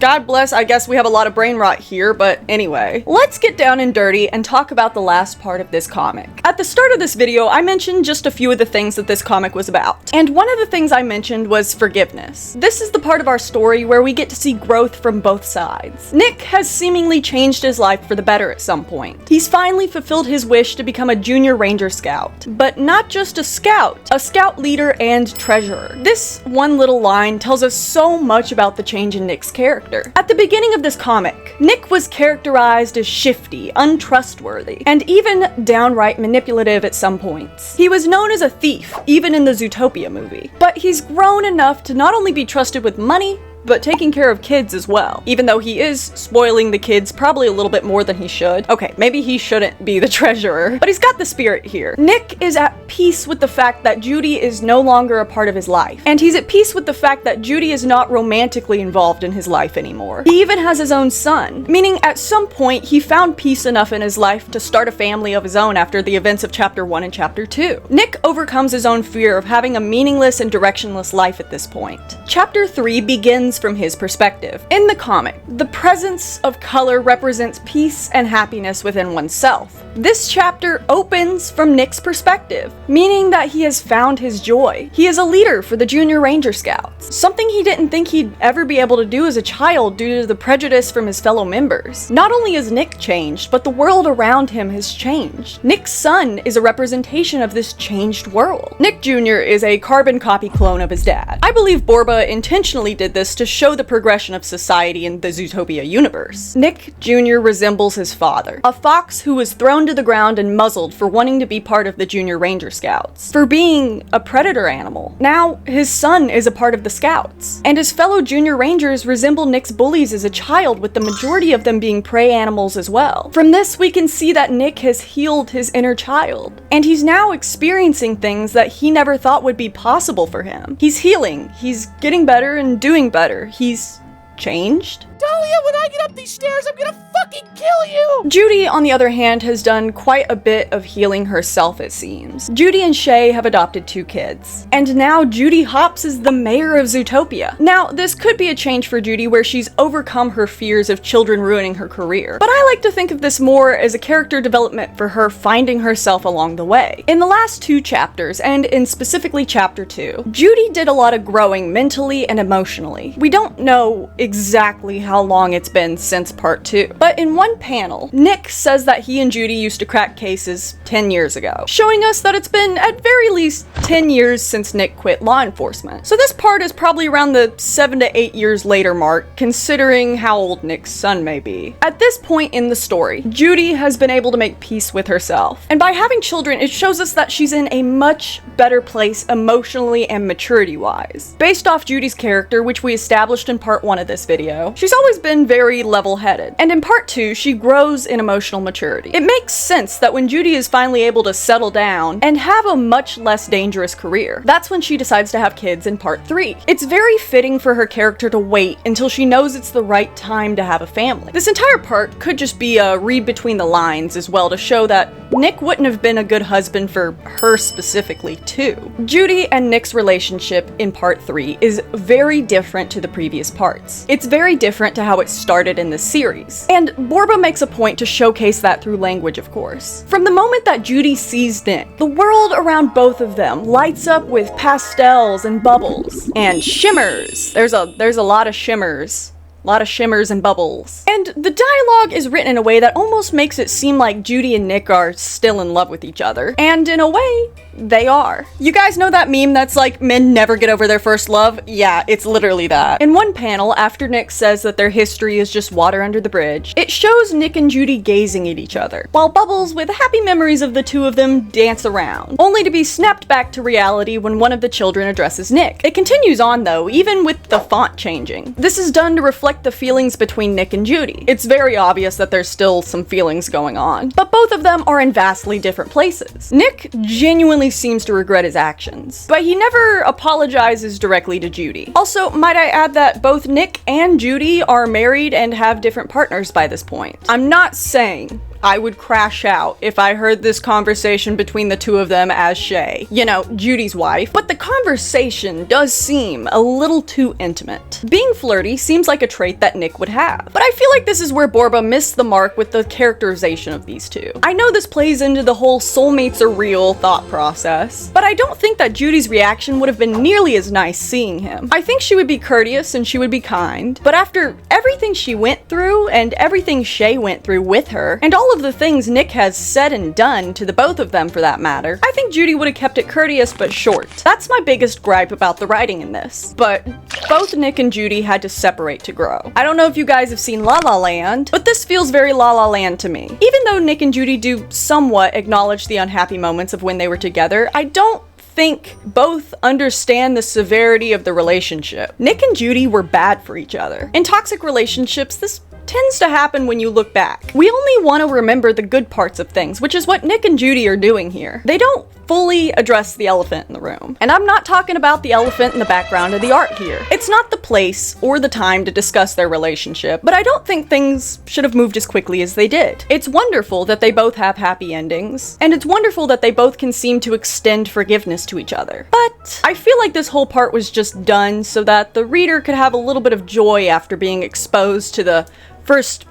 God bless, I guess we have a lot of brain rot here, but anyway. Let's get down and dirty and talk about the last part of this comic. At the start of this video, I mentioned just a few of the things that this comic was about. And one of the things I mentioned was forgiveness. This is the part of our story where we get to see growth from both sides. Nick has seemingly changed his life for the better at some point. He's finally fulfilled his wish to become a junior ranger scout. But not just a scout leader and treasurer. This one little line tells us so much about the change in Nick's character. At the beginning of this comic, Nick was characterized as shifty, untrustworthy, and even downright manipulative at some points. He was known as a thief, even in the Zootopia movie. But he's grown enough to not only be trusted with money, but taking care of kids as well. Even though he is spoiling the kids probably a little bit more than he should. Okay, maybe he shouldn't be the treasurer, but he's got the spirit here. Nick is at peace with the fact that Judy is no longer a part of his life. And he's at peace with the fact that Judy is not romantically involved in his life anymore. He even has his own son, meaning at some point he found peace enough in his life to start a family of his own after the events of Chapter 1 and Chapter 2. Nick overcomes his own fear of having a meaningless and directionless life at this point. Chapter 3 begins from his perspective. In the comic, the presence of color represents peace and happiness within oneself. This chapter opens from Nick's perspective, meaning that he has found his joy. He is a leader for the Junior Ranger Scouts, something he didn't think he'd ever be able to do as a child due to the prejudice from his fellow members. Not only has Nick changed, but the world around him has changed. Nick's son is a representation of this changed world. Nick Jr. is a carbon copy clone of his dad. I believe Borba intentionally did this to show the progression of society in the Zootopia universe. Nick Jr. resembles his father, a fox who was thrown to the ground and muzzled for wanting to be part of the Junior Ranger Scouts, for being a predator animal. Now, his son is a part of the Scouts, and his fellow Junior Rangers resemble Nick's bullies as a child, with the majority of them being prey animals as well. From this, we can see that Nick has healed his inner child, and he's now experiencing things that he never thought would be possible for him. He's healing, he's getting better and doing better, he's changed. Dahlia, when I get up these stairs, I'm gonna fucking kill you! Judy, on the other hand, has done quite a bit of healing herself, it seems. Judy and Shay have adopted 2 kids. And now Judy Hopps is the mayor of Zootopia. Now, this could be a change for Judy where she's overcome her fears of children ruining her career. But I like to think of this more as a character development for her finding herself along the way. In the last 2 chapters, and in specifically Chapter 2, Judy did a lot of growing mentally and emotionally. We don't know exactly how long it's been since part 2. But in one panel, Nick says that he and Judy used to crack cases 10 years ago, showing us that it's been at very least 10 years since Nick quit law enforcement. So this part is probably around the 7 to 8 years later mark, considering how old Nick's son may be. At this point in the story, Judy has been able to make peace with herself. And by having children, it shows us that she's in a much better place emotionally and maturity-wise. Based off Judy's character, which we established in part 1 of this video, she's always been very level-headed. And in part 2, she grows in emotional maturity. It makes sense that when Judy is finally able to settle down and have a much less dangerous career, that's when she decides to have kids in part 3. It's very fitting for her character to wait until she knows it's the right time to have a family. This entire part could just be a read between the lines as well to show that Nick wouldn't have been a good husband for her specifically too. Judy and Nick's relationship in part 3 is very different to the previous parts. It's very different to how it started in the series. And Borba makes a point to showcase that through language, of course. From the moment that Judy sees Nick, the world around both of them lights up with pastels and bubbles and shimmers. There's a lot of shimmers. A lot of shimmers and bubbles. And the dialogue is written in a way that almost makes it seem like Judy and Nick are still in love with each other. And in a way, they are. You guys know that meme that's like, men never get over their first love? Yeah, it's literally that. In one panel, after Nick says that their history is just water under the bridge, it shows Nick and Judy gazing at each other, while bubbles with happy memories of the two of them dance around, only to be snapped back to reality when one of the children addresses Nick. It continues on though, even with the font changing. This is done to reflect the feelings between Nick and Judy. It's very obvious that there's still some feelings going on, but both of them are in vastly different places. Nick genuinely seems to regret his actions, but he never apologizes directly to Judy. Also, might I add that both Nick and Judy are married and have different partners by this point. I'm not saying I would crash out if I heard this conversation between the two of them as Shay, you know, Judy's wife, but the conversation does seem a little too intimate. Being flirty seems like a trait that Nick would have, but I feel like this is where Borba missed the mark with the characterization of these two. I know this plays into the whole soulmates are real thought process, but I don't think that Judy's reaction would have been nearly as nice seeing him. I think she would be courteous and she would be kind, but after everything she went through and everything Shay went through with her, and all of the things Nick has said and done to the both of them for that matter, I think Judy would have kept it courteous but short. That's my biggest gripe about the writing in this. But both Nick and Judy had to separate to grow. I don't know if you guys have seen La La Land, but this feels very La La Land to me. Even though Nick and Judy do somewhat acknowledge the unhappy moments of when they were together, I don't think both understand the severity of the relationship. Nick and Judy were bad for each other. In toxic relationships, this tends to happen when you look back. We only want to remember the good parts of things, which is what Nick and Judy are doing here. They don't fully address the elephant in the room. And I'm not talking about the elephant in the background of the art here. It's not the place or the time to discuss their relationship, but I don't think things should have moved as quickly as they did. It's wonderful that they both have happy endings, and it's wonderful that they both can seem to extend forgiveness to each other. But I feel like this whole part was just done so that the reader could have a little bit of joy after being exposed to the first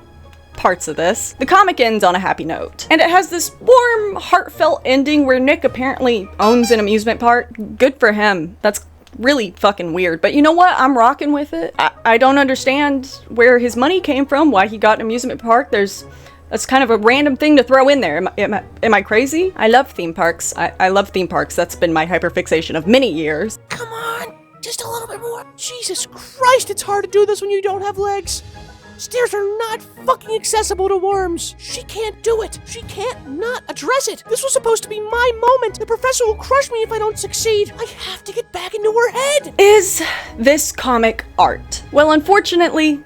parts of this. The comic ends on a happy note, and it has this warm, heartfelt ending where Nick apparently owns an amusement park. Good for him. That's really fucking weird, but you know what? I'm rocking with it. I don't understand where his money came from, why he got an amusement park. That's kind of a random thing to throw in there. Am I crazy? I love theme parks. I love theme parks. That's been my hyperfixation of many years. Come on, just a little bit more. Jesus Christ, it's hard to do this when you don't have legs. Stairs are not fucking accessible to worms. She can't do it. She can't not address it. This was supposed to be my moment. The professor will crush me if I don't succeed. I have to get back into her head. Is this comic art? Well, unfortunately,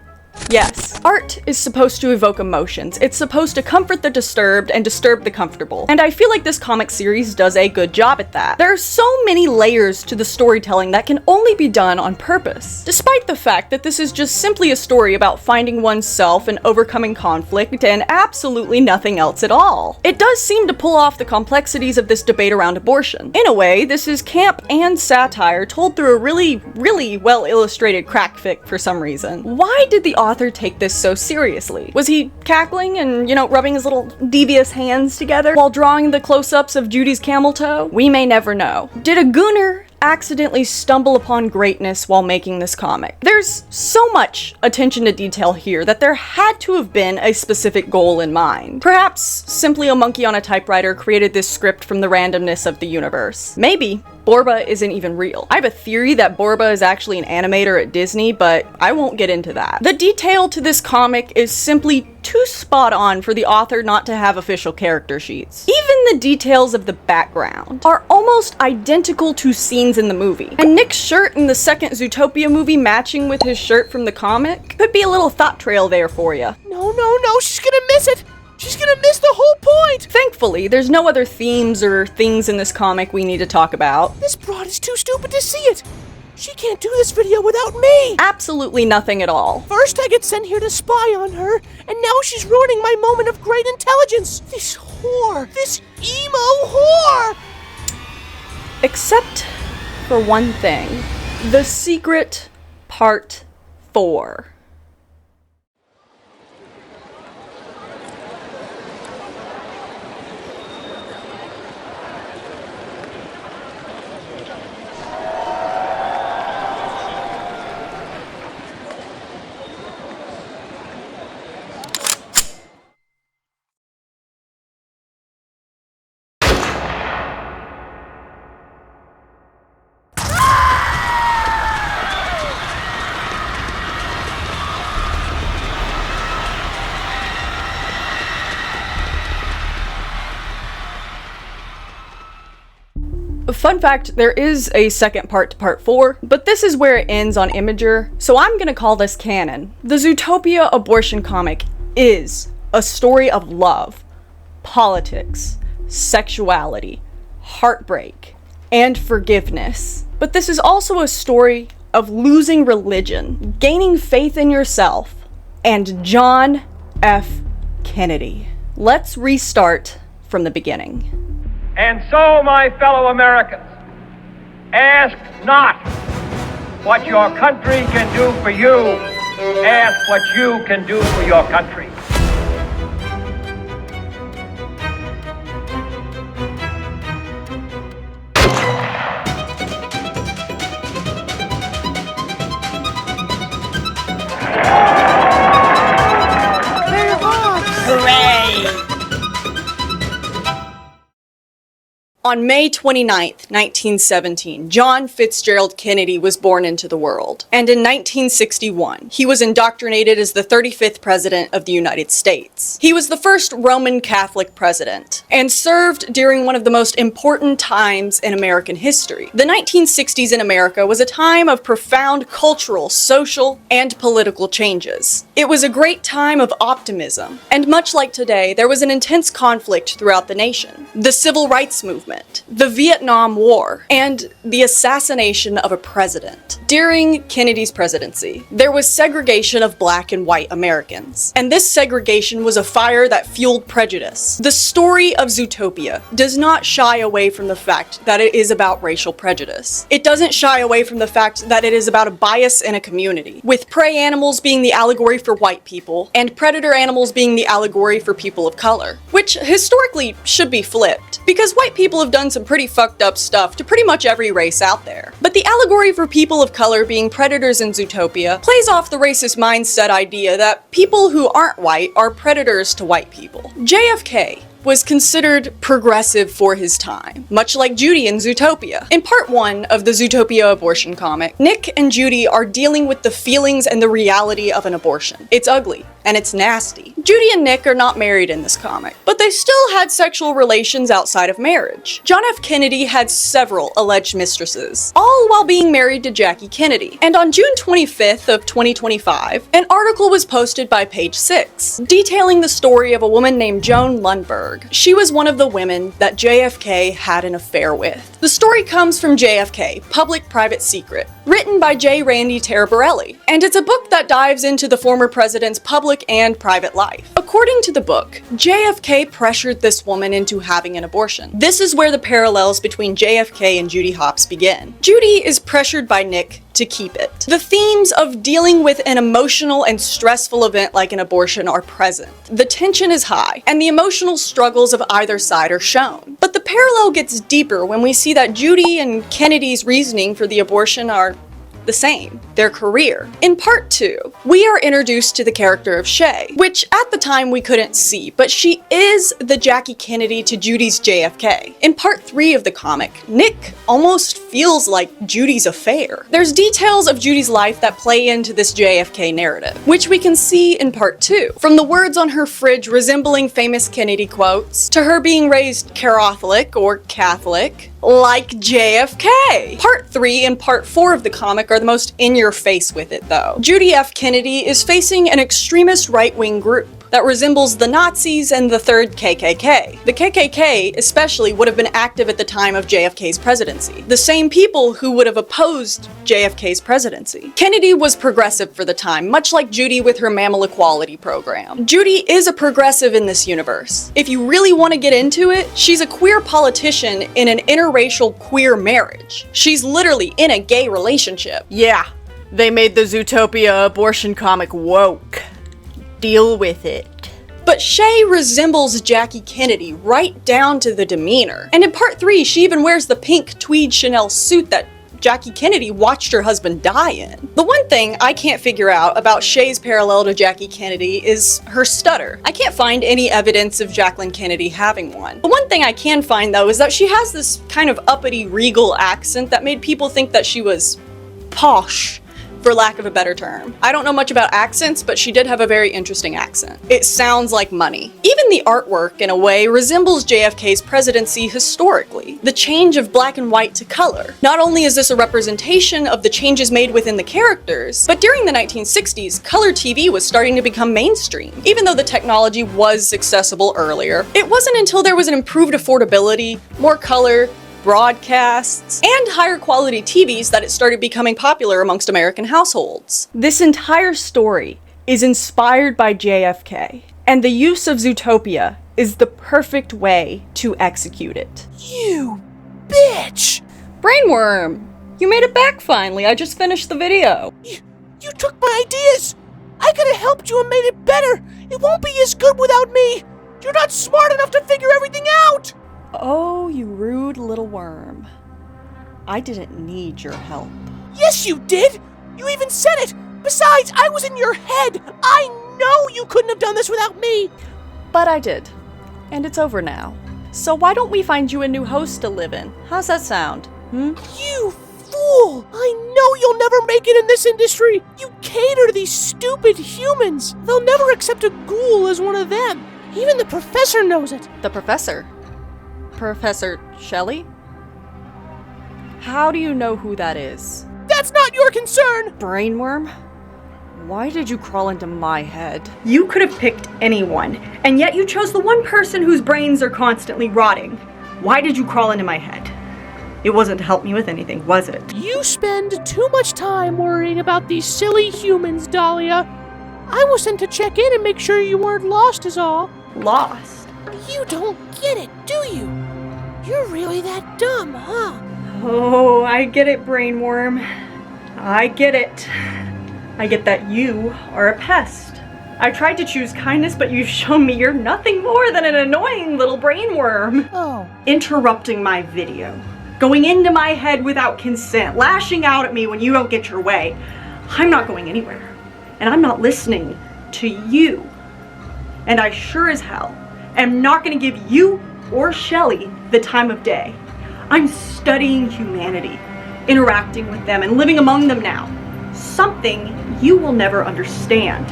yes. Art is supposed to evoke emotions. It's supposed to comfort the disturbed and disturb the comfortable. And I feel like this comic series does a good job at that. There are so many layers to the storytelling that can only be done on purpose. Despite the fact that this is just simply a story about finding oneself and overcoming conflict and absolutely nothing else at all. It does seem to pull off the complexities of this debate around abortion. In a way, this is camp and satire told through a really, really well illustrated crack fic for some reason. Why did the author take this so seriously? Was he cackling and, rubbing his little devious hands together while drawing the close-ups of Judy's camel toe? We may never know. Did a gooner accidentally stumble upon greatness while making this comic. There's so much attention to detail here that there had to have been a specific goal in mind. Perhaps simply a monkey on a typewriter created this script from the randomness of the universe. Maybe Borba isn't even real. I have a theory that Borba is actually an animator at Disney, but I won't get into that. The detail to this comic is simply too spot on for the author not to have official character sheets. Even the details of the background are almost identical to scenes in the movie. And Nick's shirt in the second Zootopia movie matching with his shirt from the comic could be a little thought trail there for you. No, she's gonna miss it! She's gonna miss the whole point! Thankfully, there's no other themes or things in this comic we need to talk about. This broad is too stupid to see it! She can't do this video without me! Absolutely nothing at all. First I get sent here to spy on her, and now she's ruining my moment of great intelligence! This whore! This emo whore! Except for one thing. The Secret Part 4. Fun fact, there is a second part to part 4, but this is where it ends on Imager, so I'm gonna call this canon. The Zootopia abortion comic is a story of love, politics, sexuality, heartbreak, and forgiveness. But this is also a story of losing religion, gaining faith in yourself, and John F. Kennedy. Let's restart from the beginning. And so, my fellow Americans, ask not what your country can do for you, ask what you can do for your country. On May 29th, 1917, John Fitzgerald Kennedy was born into the world, and in 1961, he was indoctrinated as the 35th President of the United States. He was the first Roman Catholic president, and served during one of the most important times in American history. The 1960s in America was a time of profound cultural, social, and political changes. It was a great time of optimism, and much like today, there was an intense conflict throughout the nation. The Civil Rights Movement, the Vietnam War, and the assassination of a president. During Kennedy's presidency, there was segregation of black and white Americans, and this segregation was a fire that fueled prejudice. The story of Zootopia does not shy away from the fact that it is about racial prejudice. It doesn't shy away from the fact that it is about a bias in a community, with prey animals being the allegory for white people, and predator animals being the allegory for people of color, which historically should be flipped, because white people have done some pretty fucked up stuff to pretty much every race out there. But the allegory for people of color being predators in Zootopia plays off the racist mindset idea that people who aren't white are predators to white people. JFK was considered progressive for his time, much like Judy in Zootopia. In part 1 of the Zootopia abortion comic, Nick and Judy are dealing with the feelings and the reality of an abortion. It's ugly, and it's nasty. Judy and Nick are not married in this comic, but they still had sexual relations outside of marriage. John F. Kennedy had several alleged mistresses, all while being married to Jackie Kennedy. And on June 25th of 2025, an article was posted by Page 6, detailing the story of a woman named Joan Lundberg. She was one of the women that JFK had an affair with. The story comes from JFK, Public-Private Secret, written by J. Randy Taraborelli, and it's a book that dives into the former president's public and private life. According to the book, JFK pressured this woman into having an abortion. This is where the parallels between JFK and Judy Hopps begin. Judy is pressured by Nick to keep it. The themes of dealing with an emotional and stressful event like an abortion are present. The tension is high, and the emotional struggles of either side are shown. But the parallel gets deeper when we see that Judy and Kennedy's reasoning for the abortion are the same, their career. In part 2, we are introduced to the character of Shay, which at the time we couldn't see, but she is the Jackie Kennedy to Judy's JFK. In part 3 of the comic, Nick almost feels like Judy's affair. There's details of Judy's life that play into this JFK narrative, which we can see in part 2. From the words on her fridge resembling famous Kennedy quotes, to her being raised Catholic or Catholic, like JFK. Part 3 and part 4 of the comic are the most in-your-face with it, though. Judy F. Kennedy is facing an extremist right-wing group that resembles the Nazis and the Third KKK. The KKK especially would have been active at the time of JFK's presidency, the same people who would have opposed JFK's presidency. Kennedy was progressive for the time, much like Judy with her mammal equality program. Judy is a progressive in this universe. If you really want to get into it, she's a queer politician in an interracial queer marriage. She's literally in a gay relationship. Yeah, they made the Zootopia abortion comic woke. Deal with it. But Shay resembles Jackie Kennedy right down to the demeanor. And in part 3, she even wears the pink tweed Chanel suit that Jackie Kennedy watched her husband die in. The one thing I can't figure out about Shay's parallel to Jackie Kennedy is her stutter. I can't find any evidence of Jacqueline Kennedy having one. The one thing I can find though is that she has this kind of uppity regal accent that made people think that she was posh, for lack of a better term. I don't know much about accents, but she did have a very interesting accent. It sounds like money. Even the artwork, in a way, resembles JFK's presidency historically. The change of black and white to color. Not only is this a representation of the changes made within the characters, but during the 1960s, color TV was starting to become mainstream. Even though the technology was accessible earlier, it wasn't until there was an improved affordability, more color, broadcasts, and higher quality TVs that it started becoming popular amongst American households. This entire story is inspired by JFK, and the use of Zootopia is the perfect way to execute it. You bitch! Brainworm! You made it back finally, I just finished the video. You took my ideas! I could have helped you and made it better! It won't be as good without me! You're not smart enough to figure everything out! Oh, you rude little worm. I didn't need your help. Yes, you did! You even said it! Besides, I was in your head! I know you couldn't have done this without me! But I did. And it's over now. So why don't we find you a new host to live in? How's that sound? You fool! I know you'll never make it in this industry! You cater to these stupid humans! They'll never accept a ghoul as one of them! Even the professor knows it! The professor? Professor Shelley? How do you know who that is? That's not your concern! Brainworm? Why did you crawl into my head? You could have picked anyone, and yet you chose the one person whose brains are constantly rotting. Why did you crawl into my head? It wasn't to help me with anything, was it? You spend too much time worrying about these silly humans, Dahlia. I was sent to check in and make sure you weren't lost is all. Lost? You don't get it, do you? You're really that dumb, huh? Oh, I get it, Brainworm. I get it. I get that you are a pest. I tried to choose kindness, but you've shown me you're nothing more than an annoying little brainworm. Oh. Interrupting my video. Going into my head without consent. Lashing out at me when you don't get your way. I'm not going anywhere. And I'm not listening to you. And I sure as hell am not going to give you or Shelley the time of day. I'm studying humanity, interacting with them, and living among them now. Something you will never understand.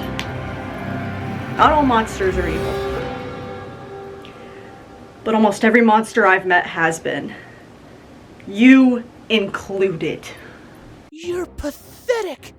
Not all monsters are evil. But almost every monster I've met has been. You included. You're pathetic.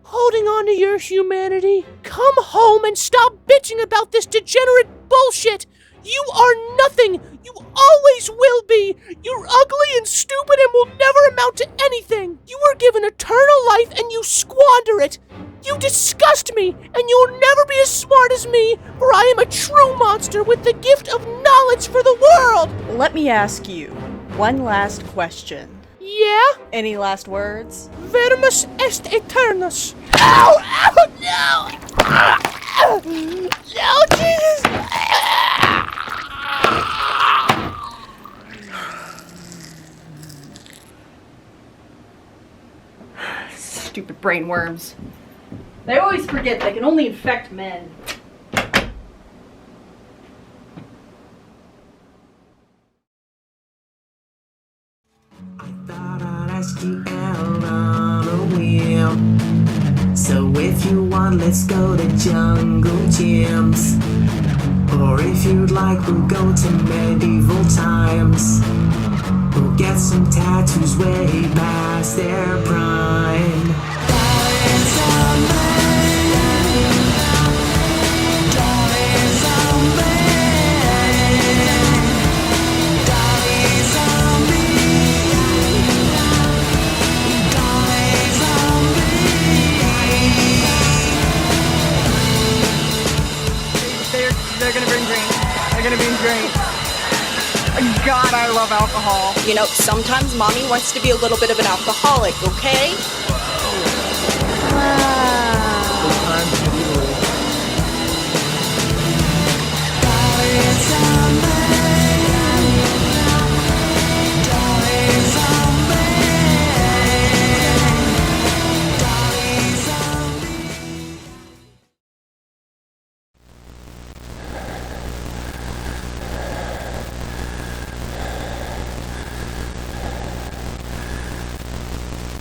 Holding on to your humanity. Come home and stop bitching about this degenerate bullshit. You are nothing! You always will be! You're ugly and stupid and will never amount to anything! You were given eternal life and you squander it! You disgust me, and you'll never be as smart as me, for I am a true monster with the gift of knowledge for the world! Let me ask you one last question. Yeah? Any last words? Vermus est aeternus. Ow! Ow! No! No, Jesus! Stupid brain worms. They always forget they can only infect men. Ask you out on a whim. So if you want, let's go to jungle gyms. Or if you'd like, we'll go to medieval times. We'll get some tattoos way past their prime. They're gonna bring drinks. They're gonna bring drinks. God, I love alcohol. You know, sometimes mommy wants to be a little bit of an alcoholic, okay?